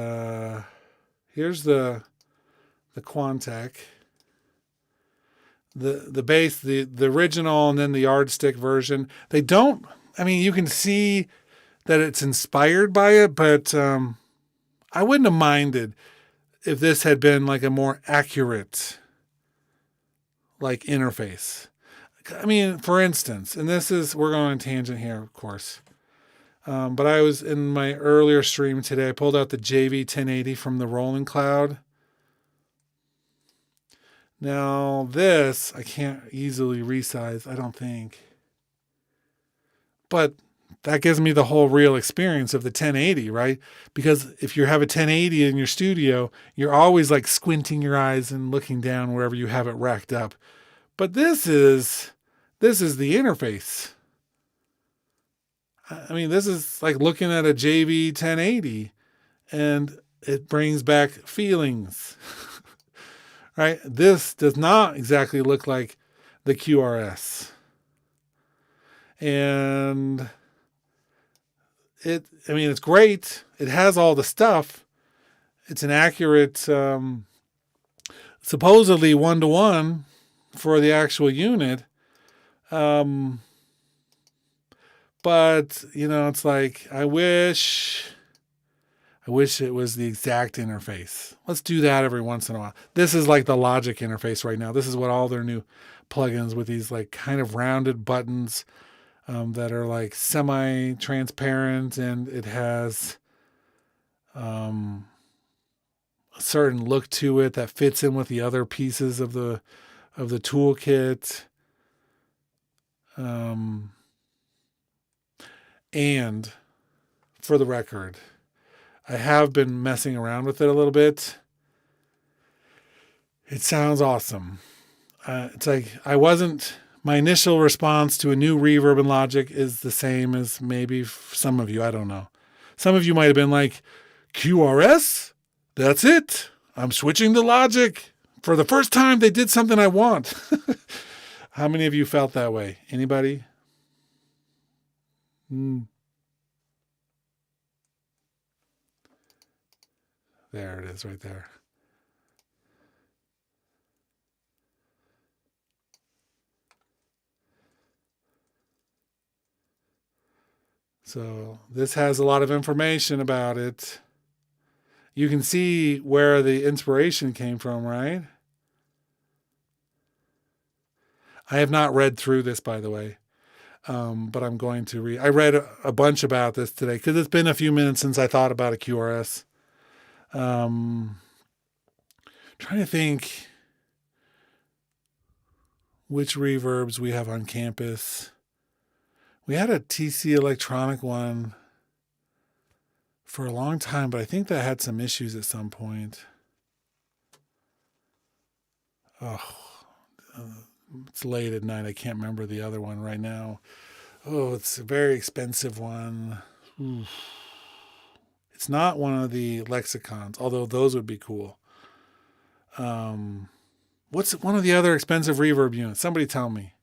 here's the Quantec. The bass, the original, and then the yardstick version. They don't. I mean, you can see that it's inspired by it, but I wouldn't have minded if this had been like a more accurate like interface. I mean, for instance, and we're going on a tangent here, of course. But I was in my earlier stream today. I pulled out the JV 1080 from the Rolling Cloud. Now this, I can't easily resize, I don't think. But that gives me the whole real experience of the 1080, right? Because if you have a 1080 in your studio, you're always like squinting your eyes and looking down wherever you have it racked up. But this is the interface. I mean, this is like looking at a JV 1080 and it brings back feelings. Right? This does not exactly look like the QRS. And it's great. It has all the stuff. It's an accurate, supposedly 1-to-1 for the actual unit. But, it's like, I wish it was the exact interface. Let's do that every once in a while. This is like the Logic interface right now. This is what all their new plugins with these like kind of rounded buttons that are like semi-transparent, and it has a certain look to it that fits in with the other pieces of the toolkit. And for the record, I have been messing around with it a little bit. It sounds awesome. It's like my initial response to a new reverb in Logic is the same as maybe some of you. I don't know. Some of you might have been like, QRS? That's it? I'm switching the logic. For the first time, they did something I want. How many of you felt that way? Anybody? There it is right there. So this has a lot of information about it. You can see where the inspiration came from, right? I have not read through this, by the way, but I'm going to read. I read a bunch about this today because it's been a few minutes since I thought about a QRS. Trying to think which reverbs we have on campus. We had a TC electronic one for a long time, but I think that had some issues at some point. It's late at night. I can't remember the other one right now. Oh, it's a very expensive one. Oof. It's not one of the lexicons, although those would be cool. What's one of the other expensive reverb units? Somebody tell me.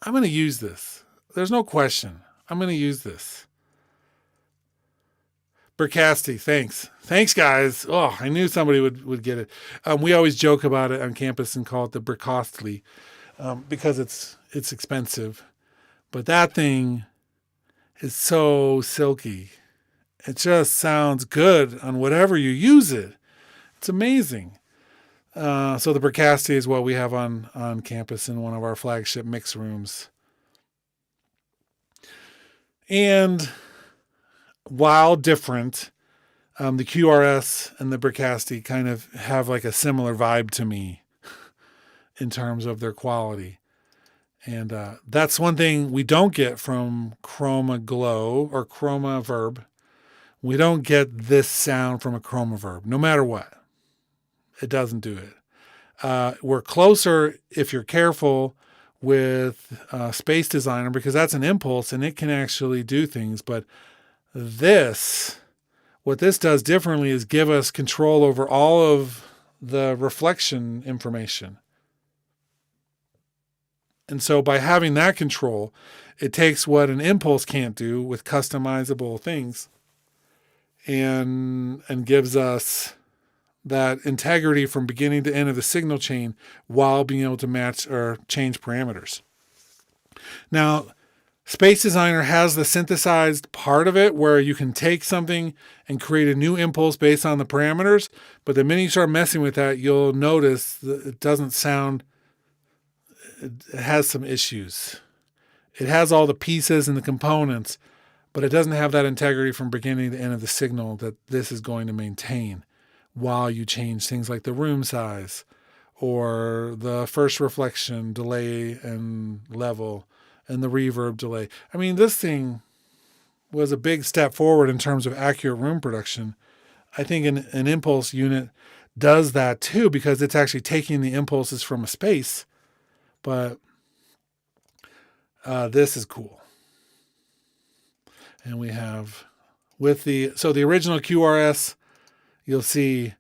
I'm going to use this. There's no question. I'm going to use this. Bercasti, thanks. Thanks, guys. Oh, I knew somebody would get it. We always joke about it on campus and call it the Bercostly because it's expensive. But that thing is so silky. It just sounds good on whatever you use it. It's amazing. So the Bercasti is what we have on campus in one of our flagship mix rooms. And while different, the QRS and the Bercasti kind of have like a similar vibe to me in terms of their quality. And that's one thing we don't get from Chroma Glow or Chroma Verb. We don't get this sound from a Chroma Verb, no matter what. It doesn't do it. We're closer, if you're careful, with Space Designer because that's an impulse and it can actually do things. But what this does differently is give us control over all of the reflection information. And so by having that control, it takes what an impulse can't do with customizable things and gives us that integrity from beginning to end of the signal chain while being able to match or change parameters. Now, Space Designer has the synthesized part of it where you can take something and create a new impulse based on the parameters. But the minute you start messing with that, you'll notice that it doesn't sound, it has some issues. It has all the pieces and the components, but it doesn't have that integrity from beginning to end of the signal that this is going to maintain while you change things like the room size or the first reflection delay and level and the reverb delay. I mean, this thing was a big step forward in terms of accurate room production. I think an impulse unit does that too because it's actually taking the impulses from a space. But this is cool. And we have the original QRS, you'll see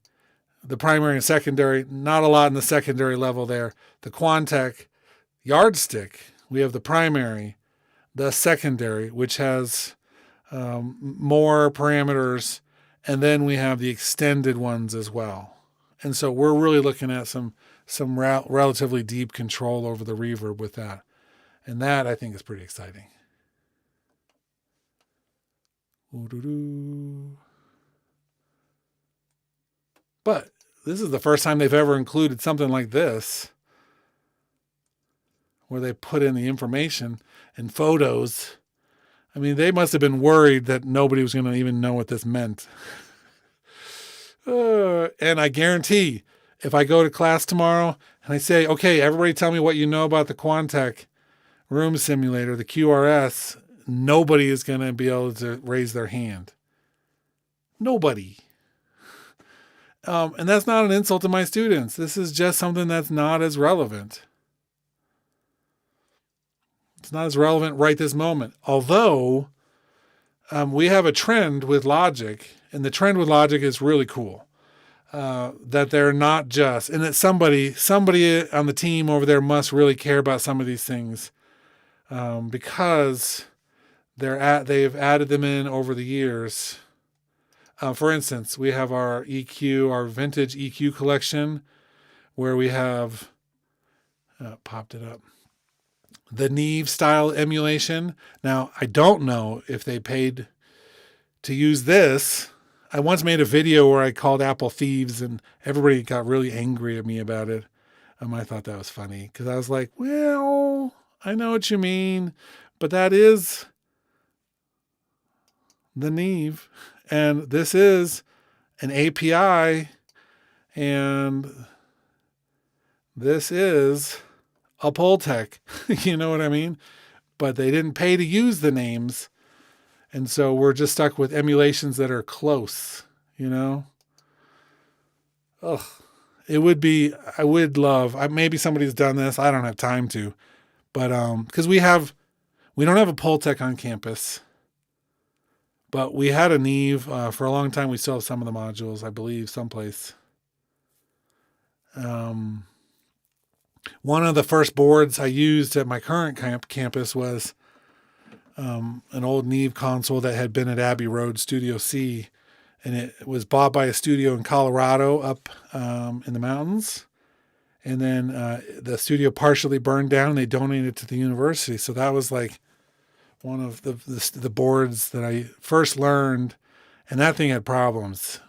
the primary and secondary, not a lot in the secondary level there. The Quantec yardstick, we have the primary, the secondary, which has more parameters, and then we have the extended ones as well. And so we're really looking at some relatively deep control over the reverb with that. And that, I think, is pretty exciting. But this is the first time they've ever included something like this, where they put in the information and photos. I mean, they must have been worried that nobody was going to even know what this meant. And I guarantee, if I go to class tomorrow and I say, okay, everybody tell me what you know about the Quantec room simulator, the QRS, nobody is going to be able to raise their hand. Nobody. And that's not an insult to my students. This is just something that's not as relevant. It's not as relevant right this moment. Although we have a trend with Logic, and the trend with Logic is really cool. That they're not just, and that somebody on the team over there must really care about some of these things, because they've added them in over the years. For instance, we have our EQ, our vintage EQ collection, where we have popped it up, the Neve style emulation. Now, I don't know if they paid to use this. I once made a video where I called Apple thieves, and everybody got really angry at me about it. I thought that was funny because I was like, well, I know what you mean, but that is the Neve, and this is an API, and this is a Quantec. You know what I mean? But they didn't pay to use the names. And so we're just stuck with emulations that are close, you know? Ugh. It would be, I would love, maybe somebody's done this. I don't have time to. But, because we don't have a Quantec on campus. But we had a Neve for a long time. We still have some of the modules, I believe, someplace. One of the first boards I used at my current campus was an old Neve console that had been at Abbey Road Studio C, and it was bought by a studio in Colorado up in the mountains. And then the studio partially burned down, and they donated it to the university. So that was like one of the boards that I first learned, and that thing had problems.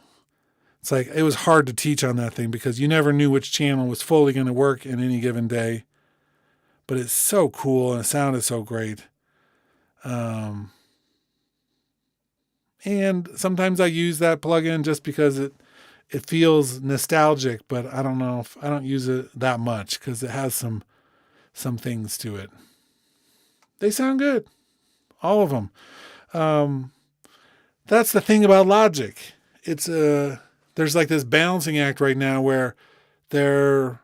It's like it was hard to teach on that thing because you never knew which channel was fully going to work in any given day. But it's so cool, and it sounded so great. And sometimes I use that plugin just because it feels nostalgic, but I don't know if I don't use it that much because it has some things to it. They sound good. All of them. That's the thing about Logic. It's there's like this balancing act right now where they're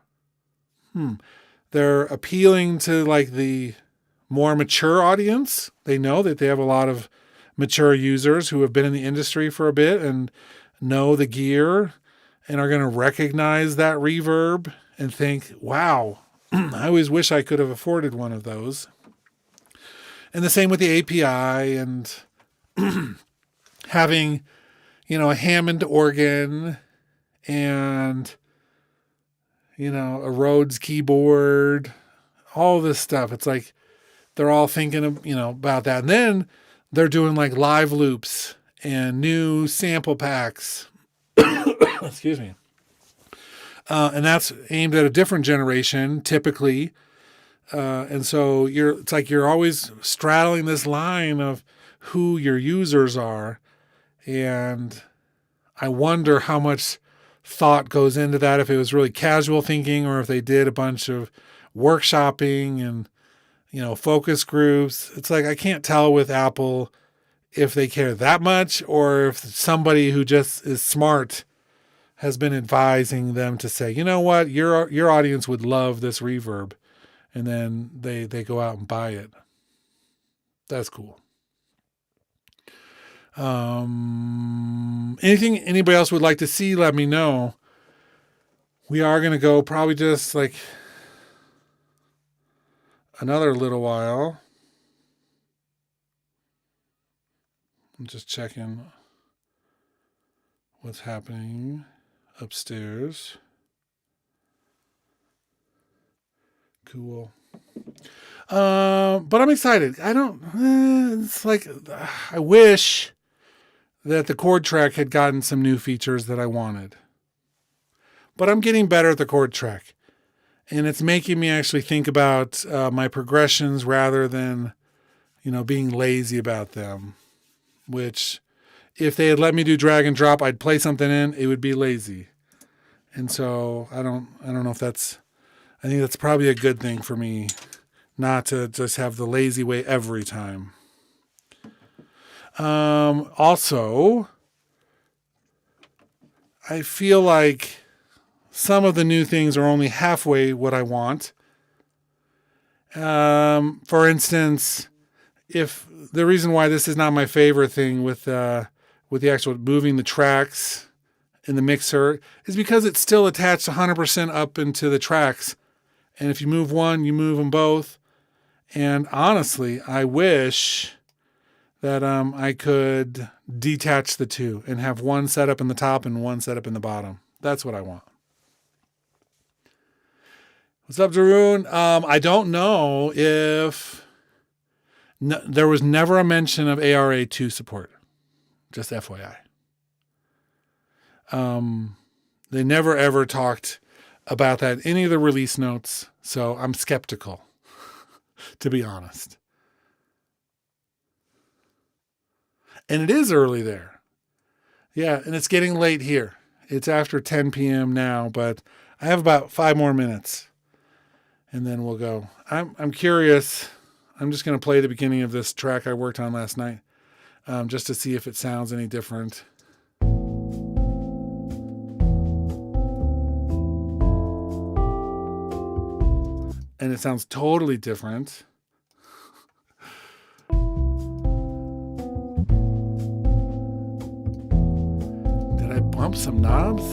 appealing to like the more mature audience. They know that they have a lot of mature users who have been in the industry for a bit and know the gear and are going to recognize that reverb and think, wow, I always wish I could have afforded one of those. And the same with the API and having, a Hammond organ and, a Rhodes keyboard, all this stuff. It's like they're all thinking of, about that. And then they're doing like live loops and new sample packs. Excuse me. And that's aimed at a different generation, typically. And so it's like you're always straddling this line of who your users are. And I wonder how much thought goes into that, if it was really casual thinking or if they did a bunch of workshopping and, focus groups. It's like I can't tell with Apple if they care that much or if somebody who just is smart has been advising them to say, you know what, your audience would love this reverb. And then they go out and buy it. That's cool. Anything anybody else would like to see, let me know. We are going to go probably just like another little while. I'm just checking what's happening upstairs. Cool. But I'm excited. It's like, I wish that the chord track had gotten some new features that I wanted. But I'm getting better at the chord track. And it's making me actually think about my progressions rather than, being lazy about them. Which, if they had let me do drag and drop, I'd play something in, it would be lazy. And so I don't know if I think that's probably a good thing for me, not to just have the lazy way every time. Also, I feel like some of the new things are only halfway what I want. For instance, if the reason why this is not my favorite thing with the actual moving the tracks in the mixer is because it's still attached 100% up into the tracks. And if you move one, you move them both. And honestly, I wish that I could detach the two and have one set up in the top and one set up in the bottom. That's what I want. What's up, Daroon? I don't know if... there was never a mention of ARA2 support. Just FYI. They never ever talked about that in any of the release notes, so I'm skeptical, to be honest. And it is early there. Yeah, and it's getting late here. It's after 10 p.m. now, but I have about 5 more minutes, and then we'll go. I'm curious. I'm just going to play the beginning of this track I worked on last night, just to see if it sounds any different. And it sounds totally different. Did I bump some knobs?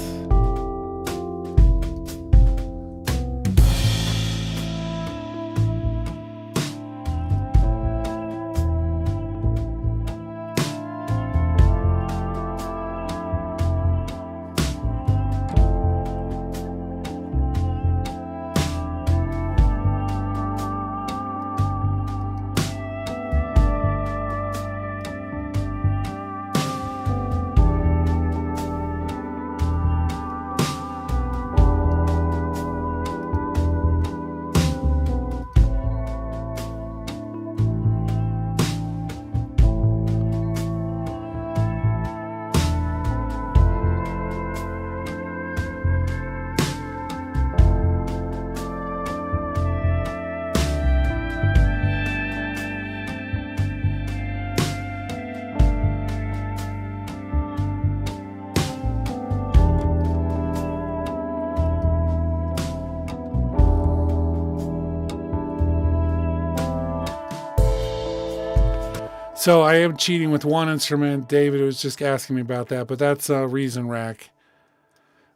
So I am cheating with one instrument. David was just asking me about that, but that's a Reason Rack.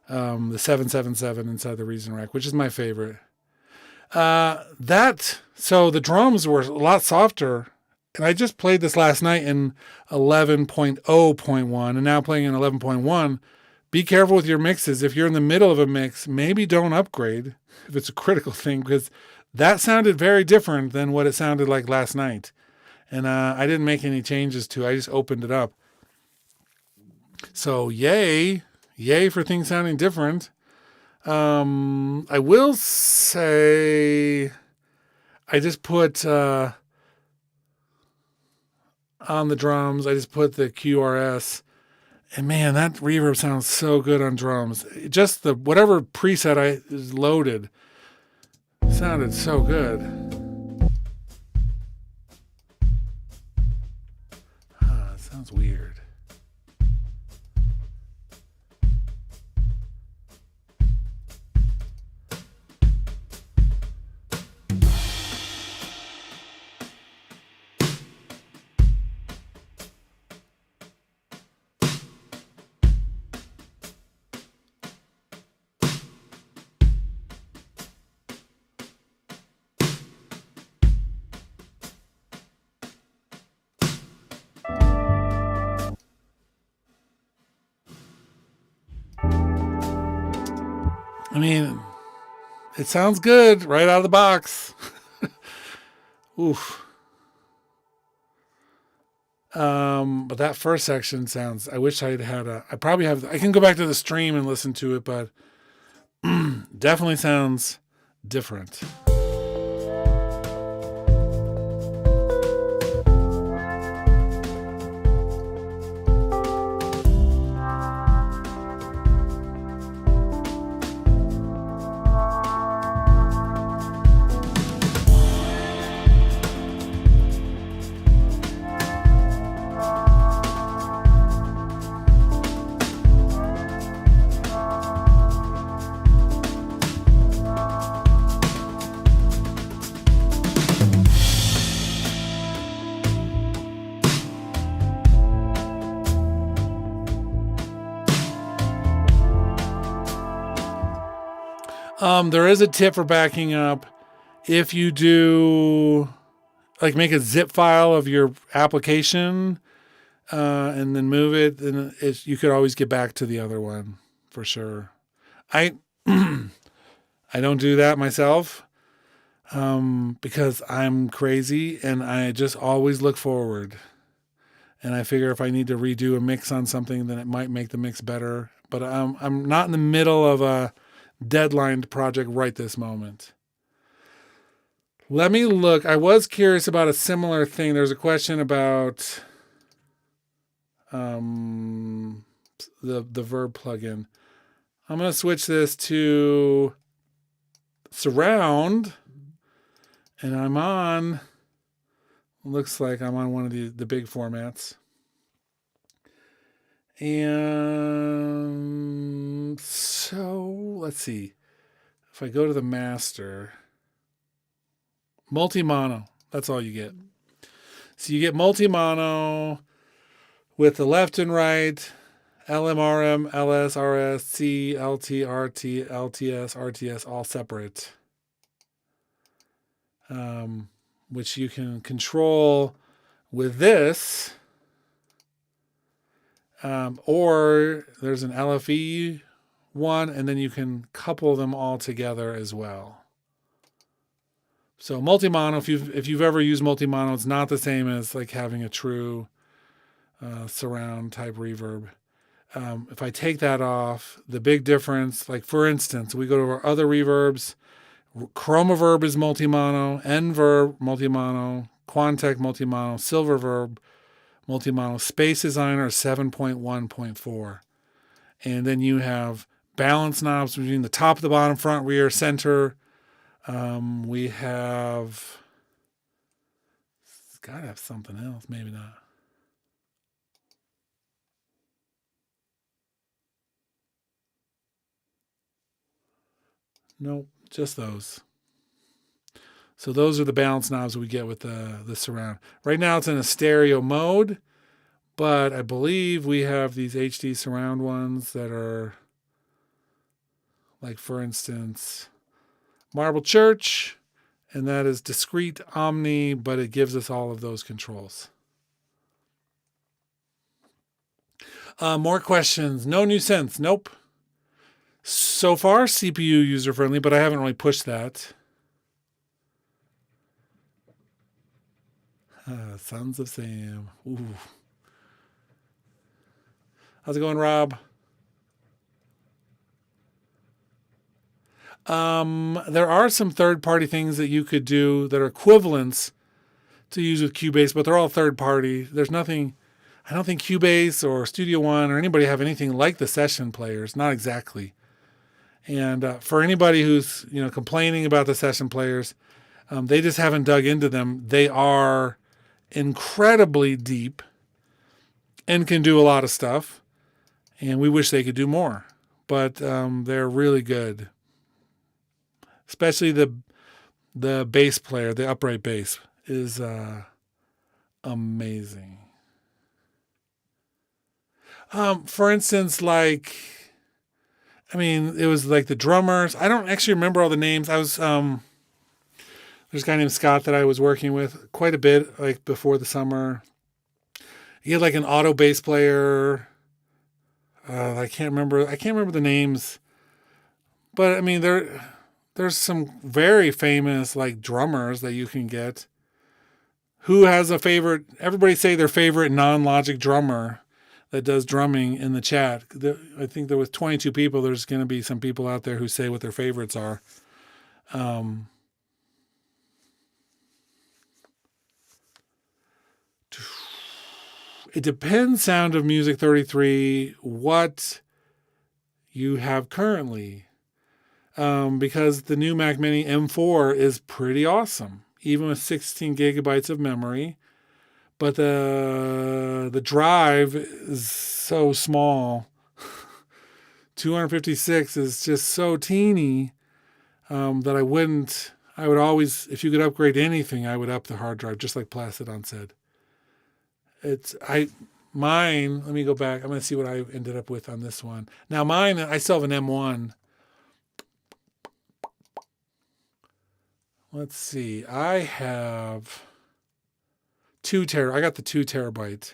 The 777 inside the Reason Rack, which is my favorite. So the drums were a lot softer, and I just played this last night in 11.0.1, and now playing in 11.1. Be careful with your mixes. If you're in the middle of a mix, maybe don't upgrade if it's a critical thing, because that sounded very different than what it sounded like last night. And I didn't make any changes to it. I just opened it up. So yay for things sounding different. I will say I just put on the drums, I just put the QRS. And man, that reverb sounds so good on drums. Just the whatever preset is loaded sounded so good. Sounds weird. I mean, it sounds good right out of the box. Oof. But that first section sounds, I wish I can go back to the stream and listen to it, but definitely sounds different. There is a tip for backing up. If you do, like, make a zip file of your application and then move it, then you could always get back to the other one for sure. I don't do that myself because I'm crazy and I just always look forward. And I figure if I need to redo a mix on something, then it might make the mix better. But I'm not in the middle of a deadlined project right this moment. Let me look. I was curious about a similar thing. There's a question about the Verb plugin. I'm going to switch this to surround, and I'm on. Looks like I'm on one of the big formats. And so let's see. If I go to the master, multi-mono, that's all you get. So you get multi-mono with the left and right, LM, RM, LS, RS, C, LT, RT, LTS, RTS, all separate. Which you can control with this. Or there's an LFE one, and then you can couple them all together as well. So multi-mono, if you've ever used multi-mono, it's not the same as like having a true surround type reverb. If I take that off, the big difference, like for instance, we go to our other reverbs. Chromaverb is multi-mono, Nverb multi-mono, Quantec multi-mono, Silververb multi-mono, Space Designer 7.1.4. And then you have balance knobs between the top, the bottom, front, rear, center. We have, it's got to have something else, maybe not. Nope, just those. So those are the balance knobs we get with the surround. Right now it's in a stereo mode, but I believe we have these HD surround ones that are, like for instance, Marble Church, and that is discrete omni, but it gives us all of those controls. More questions. No new synths. Nope. So far, CPU user friendly, but I haven't really pushed that. Sons of Sam. Ooh. How's it going, Rob? There are some third-party things that you could do that are equivalents to use with Cubase, but they're all third-party. There's nothing. I don't think Cubase or Studio One or anybody have anything like the session players. Not exactly. And for anybody who's complaining about the session players, they just haven't dug into them. They are incredibly deep and can do a lot of stuff. And we wish they could do more, but they're really good. Especially the bass player, the upright bass, is amazing. For instance, it was like the drummers. I don't actually remember all the names. I was there's a guy named Scott that I was working with quite a bit, like before the summer. He had like an auto bass player. I can't remember the names, but I mean there's some very famous like drummers that you can get. Who has a favorite? Everybody say their favorite non-Logic drummer that does drumming in the chat. I think there was 22 people. There's going to be some people out there who say what their favorites are. It depends, Sound of Music 33, what you have currently. Because the new Mac Mini M4 is pretty awesome, even with 16 gigabytes of memory. But the drive is so small. 256 is just so teeny that I would always, if you could upgrade anything, I would up the hard drive, just like Placidon said. Mine, let me go back. I'm going to see what I ended up with on this one. Now mine, I still have an M1. let's see. I have 2 TB. I got the 2 TB.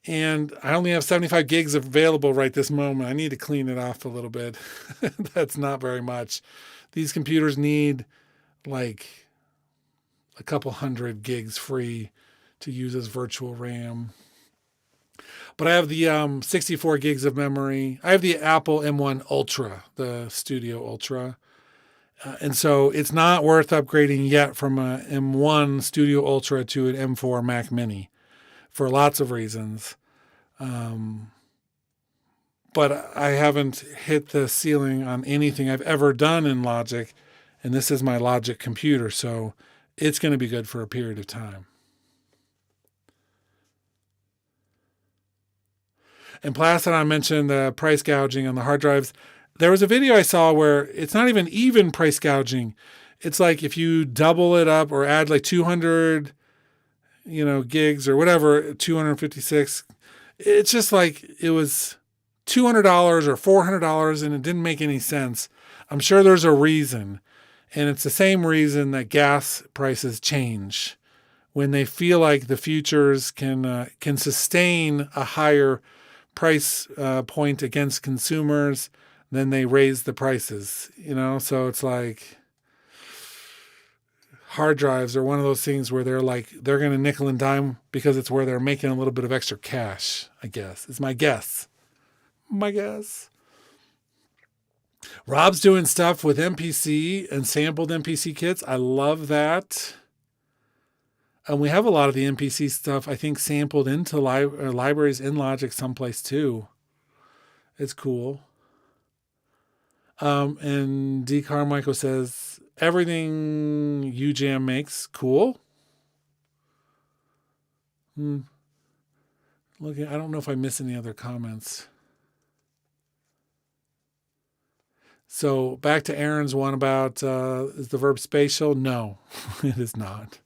And I only have 75 gigs available right this moment. I need to clean it off a little bit. That's not very much. These computers need like a couple hundred gigs free to use as virtual RAM. But I have the 64 gigs of memory. I have the Apple M1 Ultra, the Studio Ultra. And so it's not worth upgrading yet from a M1 Studio Ultra to an M4 Mac Mini for lots of reasons. But I haven't hit the ceiling on anything I've ever done in Logic. And this is my Logic computer, so it's going to be good for a period of time. And Plastidon mentioned the price gouging on the hard drives. There was a video I saw where it's not even price gouging. It's like if you double it up or add like 200, gigs or whatever, 256. It's just like it was $200 or $400 and it didn't make any sense. I'm sure there's a reason. And it's the same reason that gas prices change. When they feel like the futures can sustain a higher price point against consumers, then they raise the prices, so it's like hard drives are one of those things where they're going to nickel and dime because it's where they're making a little bit of extra cash, I guess. It's my guess. Rob's doing stuff with MPC and sampled MPC kits. I love that. And we have a lot of the MPC stuff, I think, sampled into libraries in Logic someplace too. It's cool. And D. Carmichael says, everything UJAM makes, cool. Look, I don't know if I miss any other comments. So back to Aaron's one about, is the verb spatial? No, it is not.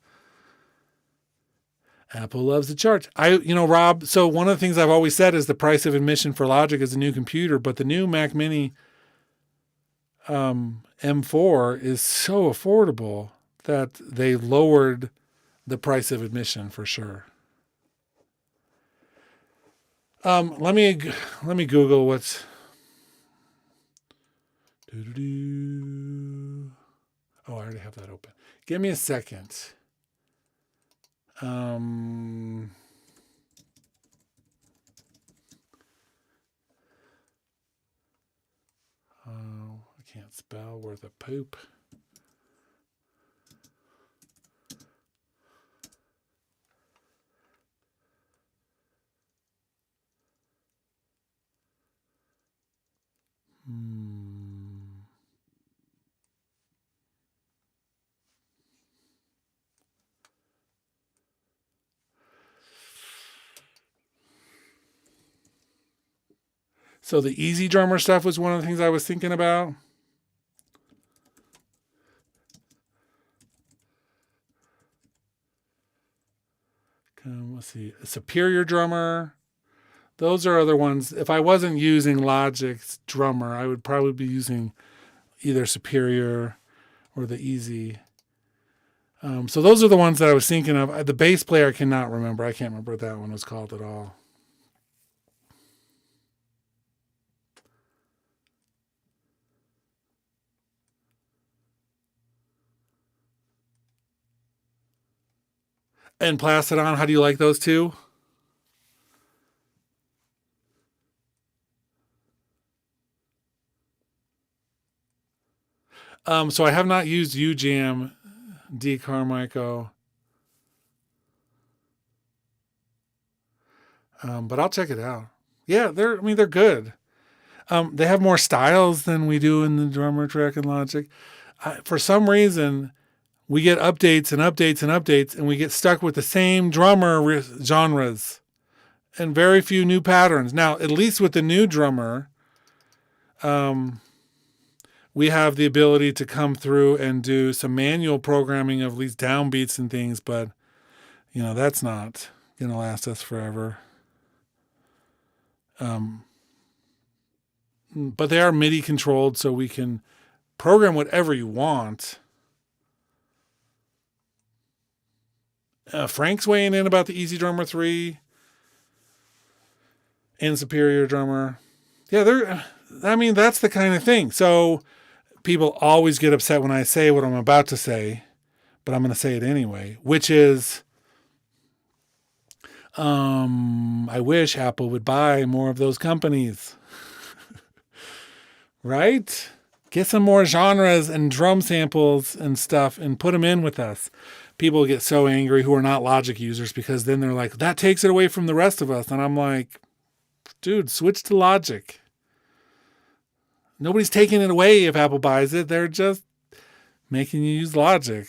Apple loves to charge. Rob, so one of the things I've always said is the price of admission for Logic is a new computer, but the new Mac Mini M4 is so affordable that they lowered the price of admission for sure. Let me Google what's. Oh, I already have that open. Give me a second. Oh, I can't spell worth a poop. So the Easy Drummer stuff was one of the things I was thinking about. Let's see, a Superior Drummer. Those are other ones. If I wasn't using Logic's Drummer, I would probably be using either Superior or the Easy. So those are the ones that I was thinking of. The bass player I cannot remember. I can't remember what that one was called at all. And Plastidon, how do you like those two? So I have not used UJAM, D. Carmichael. But I'll check it out. Yeah, they're good. They have more styles than we do in the Drummer track in Logic. For some reason, we get updates and updates and updates, and we get stuck with the same drummer genres and very few new patterns. Now, at least with the new Drummer, we have the ability to come through and do some manual programming of these downbeats and things, but that's not going to last us forever. But they are MIDI controlled, so we can program whatever you want. Frank's weighing in about the Easy Drummer 3 and Superior Drummer. Yeah, that's the kind of thing. So people always get upset when I say what I'm about to say, but I'm going to say it anyway, which is, I wish Apple would buy more of those companies. Right? Get some more genres and drum samples and stuff and put them in with us. People get so angry who are not Logic users because then they're like, that takes it away from the rest of us. And I'm like, dude, switch to Logic. Nobody's taking it away if Apple buys it. They're just making you use Logic.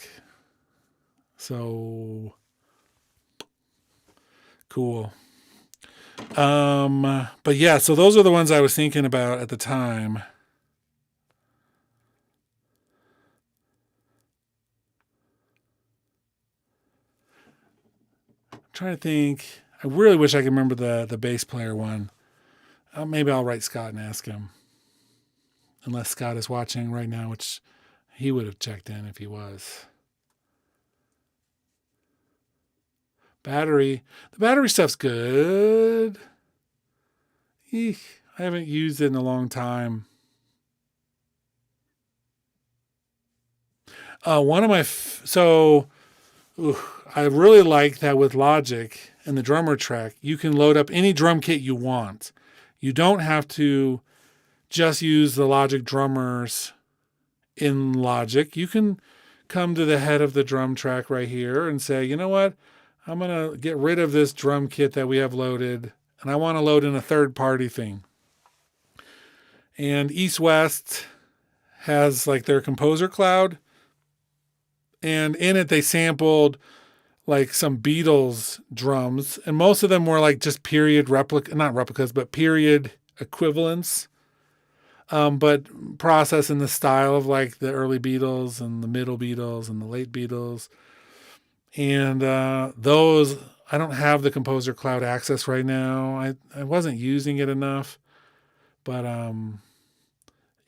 So cool. But yeah, so those are the ones I was thinking about at the time. I'm trying to think. I really wish I could remember the bass player one. Maybe I'll write Scott and ask him. Unless Scott is watching right now, which he would have checked in if he was. Battery. The battery stuff's good. Eek, I haven't used it in a long time. One of my... I really like that with Logic and the drummer track, you can load up any drum kit you want. You don't have to just use the Logic drummers in Logic. You can come to the head of the drum track right here and say, you know what? I'm going to get rid of this drum kit that we have loaded, and I want to load in a third-party thing. And East West has like their Composer Cloud, and in it they sampled like some Beatles drums, and most of them were like just period not replicas, but period equivalents. But processed in the style of like the early Beatles and the middle Beatles and the late Beatles. And those, I don't have the Composer Cloud access right now. I wasn't using it enough, but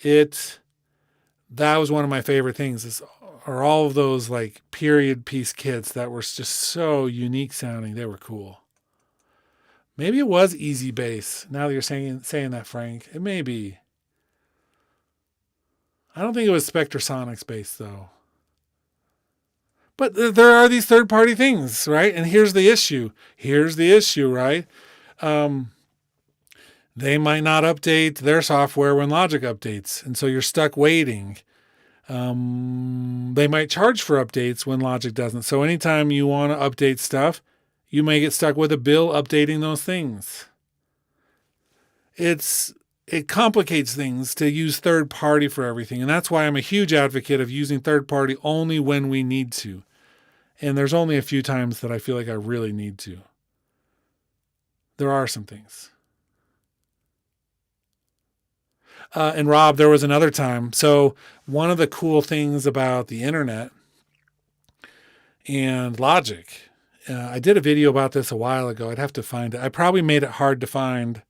that was one of my favorite things are all of those like period piece kits that were just so unique sounding. They were cool. Maybe it was Easy Bass. Now that you're saying that, Frank, it may be. I don't think it was Spectrasonics bass though. But there are these third-party things, right? And here's the issue, right? They might not update their software when Logic updates, and so you're stuck waiting. They might charge for updates when Logic doesn't. So anytime you want to update stuff, you may get stuck with a bill updating those things. It complicates things to use third party for everything. And that's why I'm a huge advocate of using third party only when we need to. And there's only a few times that I feel like I really need to. There are some things. And Rob, there was another time. So one of the cool things about the internet and Logic, I did a video about this a while ago. I'd have to find it. I probably made it hard to find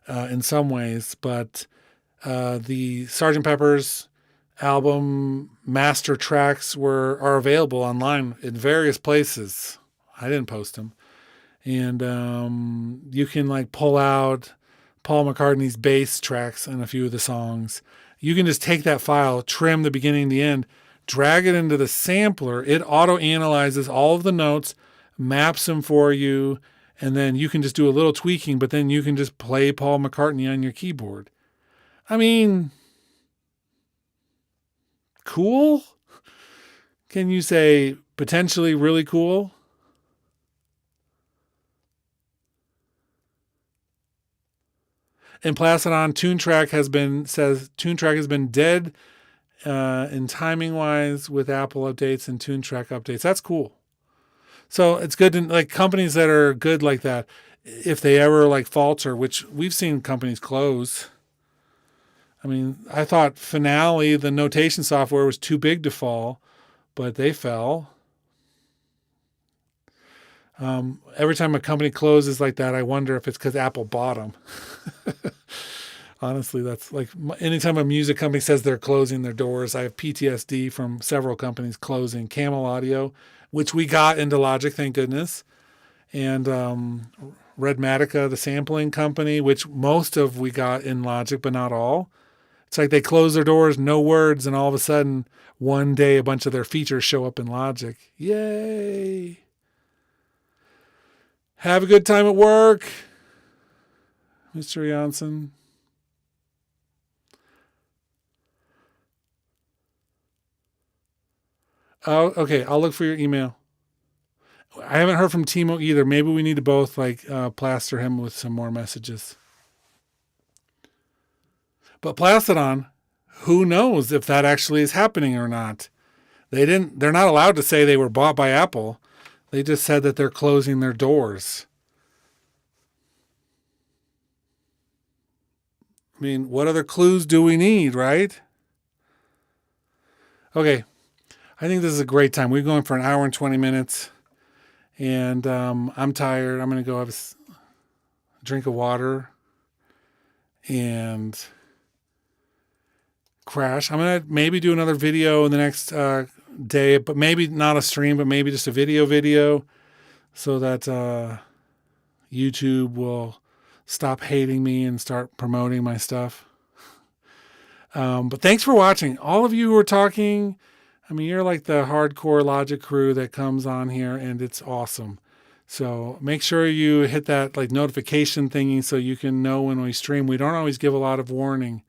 in some ways, but the Sgt. Pepper's album master tracks are available online in various places. I didn't post them. And you can like pull out Paul McCartney's bass tracks in a few of the songs. You can just take that file, trim the beginning and the end, drag it into the sampler. It auto-analyzes all of the notes, maps them for you, and then you can just do a little tweaking, but then you can just play Paul McCartney on your keyboard. I mean, cool? Can you say potentially really cool? And Placid TuneTrack has been dead in timing wise with Apple updates and TuneTrack updates. That's cool. So it's good to like companies that are good like that. If they ever like falter, which we've seen companies close. I mean, I thought Finale, the notation software, was too big to fall, but they fell. Every time a company closes like that, I wonder if it's because Apple bought them. Honestly, that's like anytime a music company says they're closing their doors, I have PTSD from several companies closing. Camel Audio, which we got into Logic, thank goodness, and Redmatica, the sampling company, which most of we got in Logic, but not all. It's like they close their doors, no words, and all of a sudden, one day, a bunch of their features show up in Logic. Yay! Have a good time at work, Mr. Janssen. Oh, okay. I'll look for your email. I haven't heard from Timo either. Maybe we need to both plaster him with some more messages. But Plastodon, who knows if that actually is happening or not? They're not allowed to say they were bought by Apple. They just said that they're closing their doors. I mean, what other clues do we need, right? Okay. I think this is a great time. We're going for an hour and 20 minutes. And I'm tired. I'm going to go have a drink of water and crash. I'm going to maybe do another video in the next day, but maybe not a stream, but maybe just a video so that YouTube will stop hating me and start promoting my stuff. But thanks for watching. All of you who are talking, I mean, you're like the hardcore Logic crew that comes on here, and it's awesome. So make sure you hit that like notification thingy so you can know when we stream. We don't always give a lot of warning.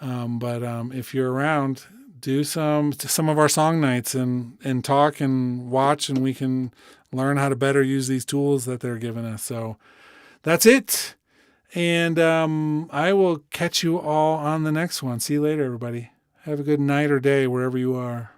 But if you're around, do some of our song nights and talk and watch, and we can learn how to better use these tools that they're giving us. So that's it. And I will catch you all on the next one. See you later, everybody. Have a good night or day wherever you are.